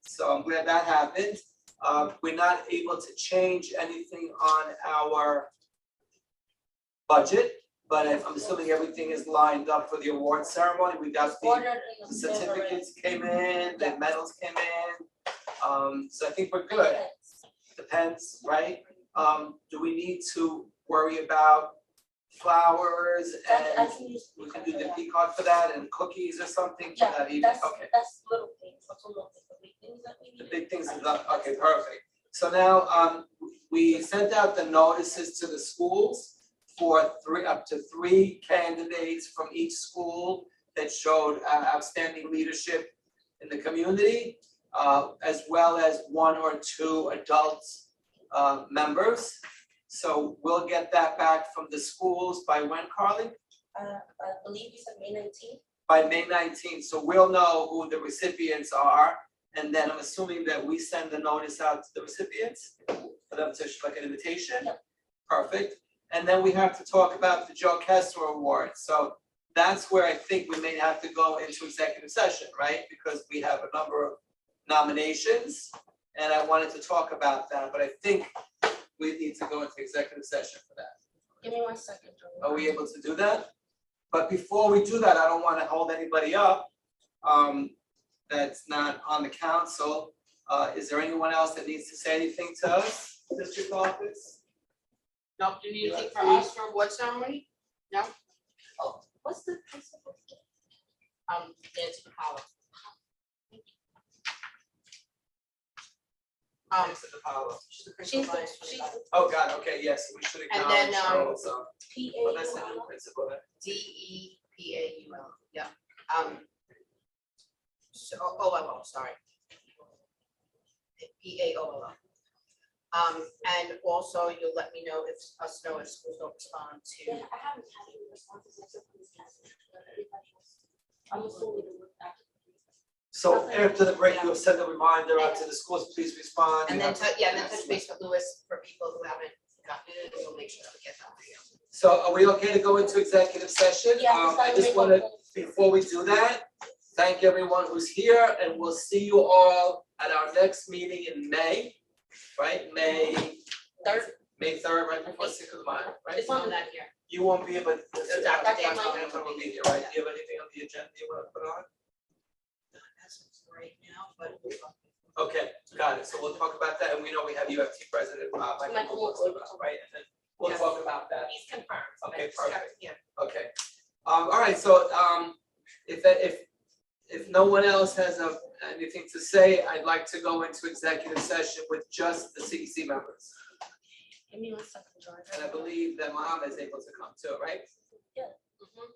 So I'm glad that happened. We're not able to change anything on our budget, but I'm assuming everything is lined up for the award ceremony. We got the Ordered in the certificates came in, the medals came in. So I think we're good. Depends, right? Do we need to worry about flowers I and can use. we can do the peacock for that and cookies or something for Yeah, that evening? that's, Okay. that's little things, that's a little thing, the big things that we need. The big things is up, okay, perfect. So now, we sent out the notices to the schools for up to three candidates from each school that showed outstanding leadership in the community, as well as 1 or 2 adult members. So we'll get that back from the schools by when, Carly? I believe you said May 19th. By May 19th, so we'll know who the recipients are, and then I'm assuming that we send the notice out to the recipients for them to, like an invitation? Yep. Perfect, and then we have to talk about the Joe Kessler Award, so that's where I think we may have to go into executive session, right? Because we have a number of nominations, and I wanted to talk about that, but I think we need to go into executive session for that. Give me 1 second. Jordan. Are we able to do that? But before we do that, I don't want to hold anybody up that's not on the council. Is there anyone else that needs to say anything to us, district office? No, do you need anything for us for award ceremony? No? Oh, what's the principal? Nancy Capella. Mr. DiPaolo. She's the She's, principal. she's Oh, God, okay, yes, we should And acknowledge then, her also. Well, that's the new PA. principal, right? DEPAUL, yeah. So, OLO, sorry. PAOLO. And also you'll let me know if schools don't respond Yeah, to. I haven't had any responses except for this last one, but everybody else. I'm assuming it would back. So after the break, you'll send a reminder out to the schools, please respond. And then, touch base with Louis for people who haven't gotten it, and we'll make sure we get that for you. So are we okay to go into executive session? Yeah, I just wanna, before we do that, thank everyone who's here, and we'll see you all at our next meeting in May, right? May 3rd, right before 6th of May, right? It's on that here. You won't be able to. Dr. Dan will be here, right? Do you have anything on the agenda you wanna put on? Right now, but. Okay, got it. So we'll talk about that, and we know we have UFT president, Michael Woods, right? And then we'll Yes. talk about that. He's confirmed. Okay, but- perfect. Yeah. Okay. All right, so, if no one else has anything to say, I'd like to go into executive session with just the CEC members. Give me 1 second, Jordan. And I believe that Mohammed is able to come too, right? Yeah. Mhm.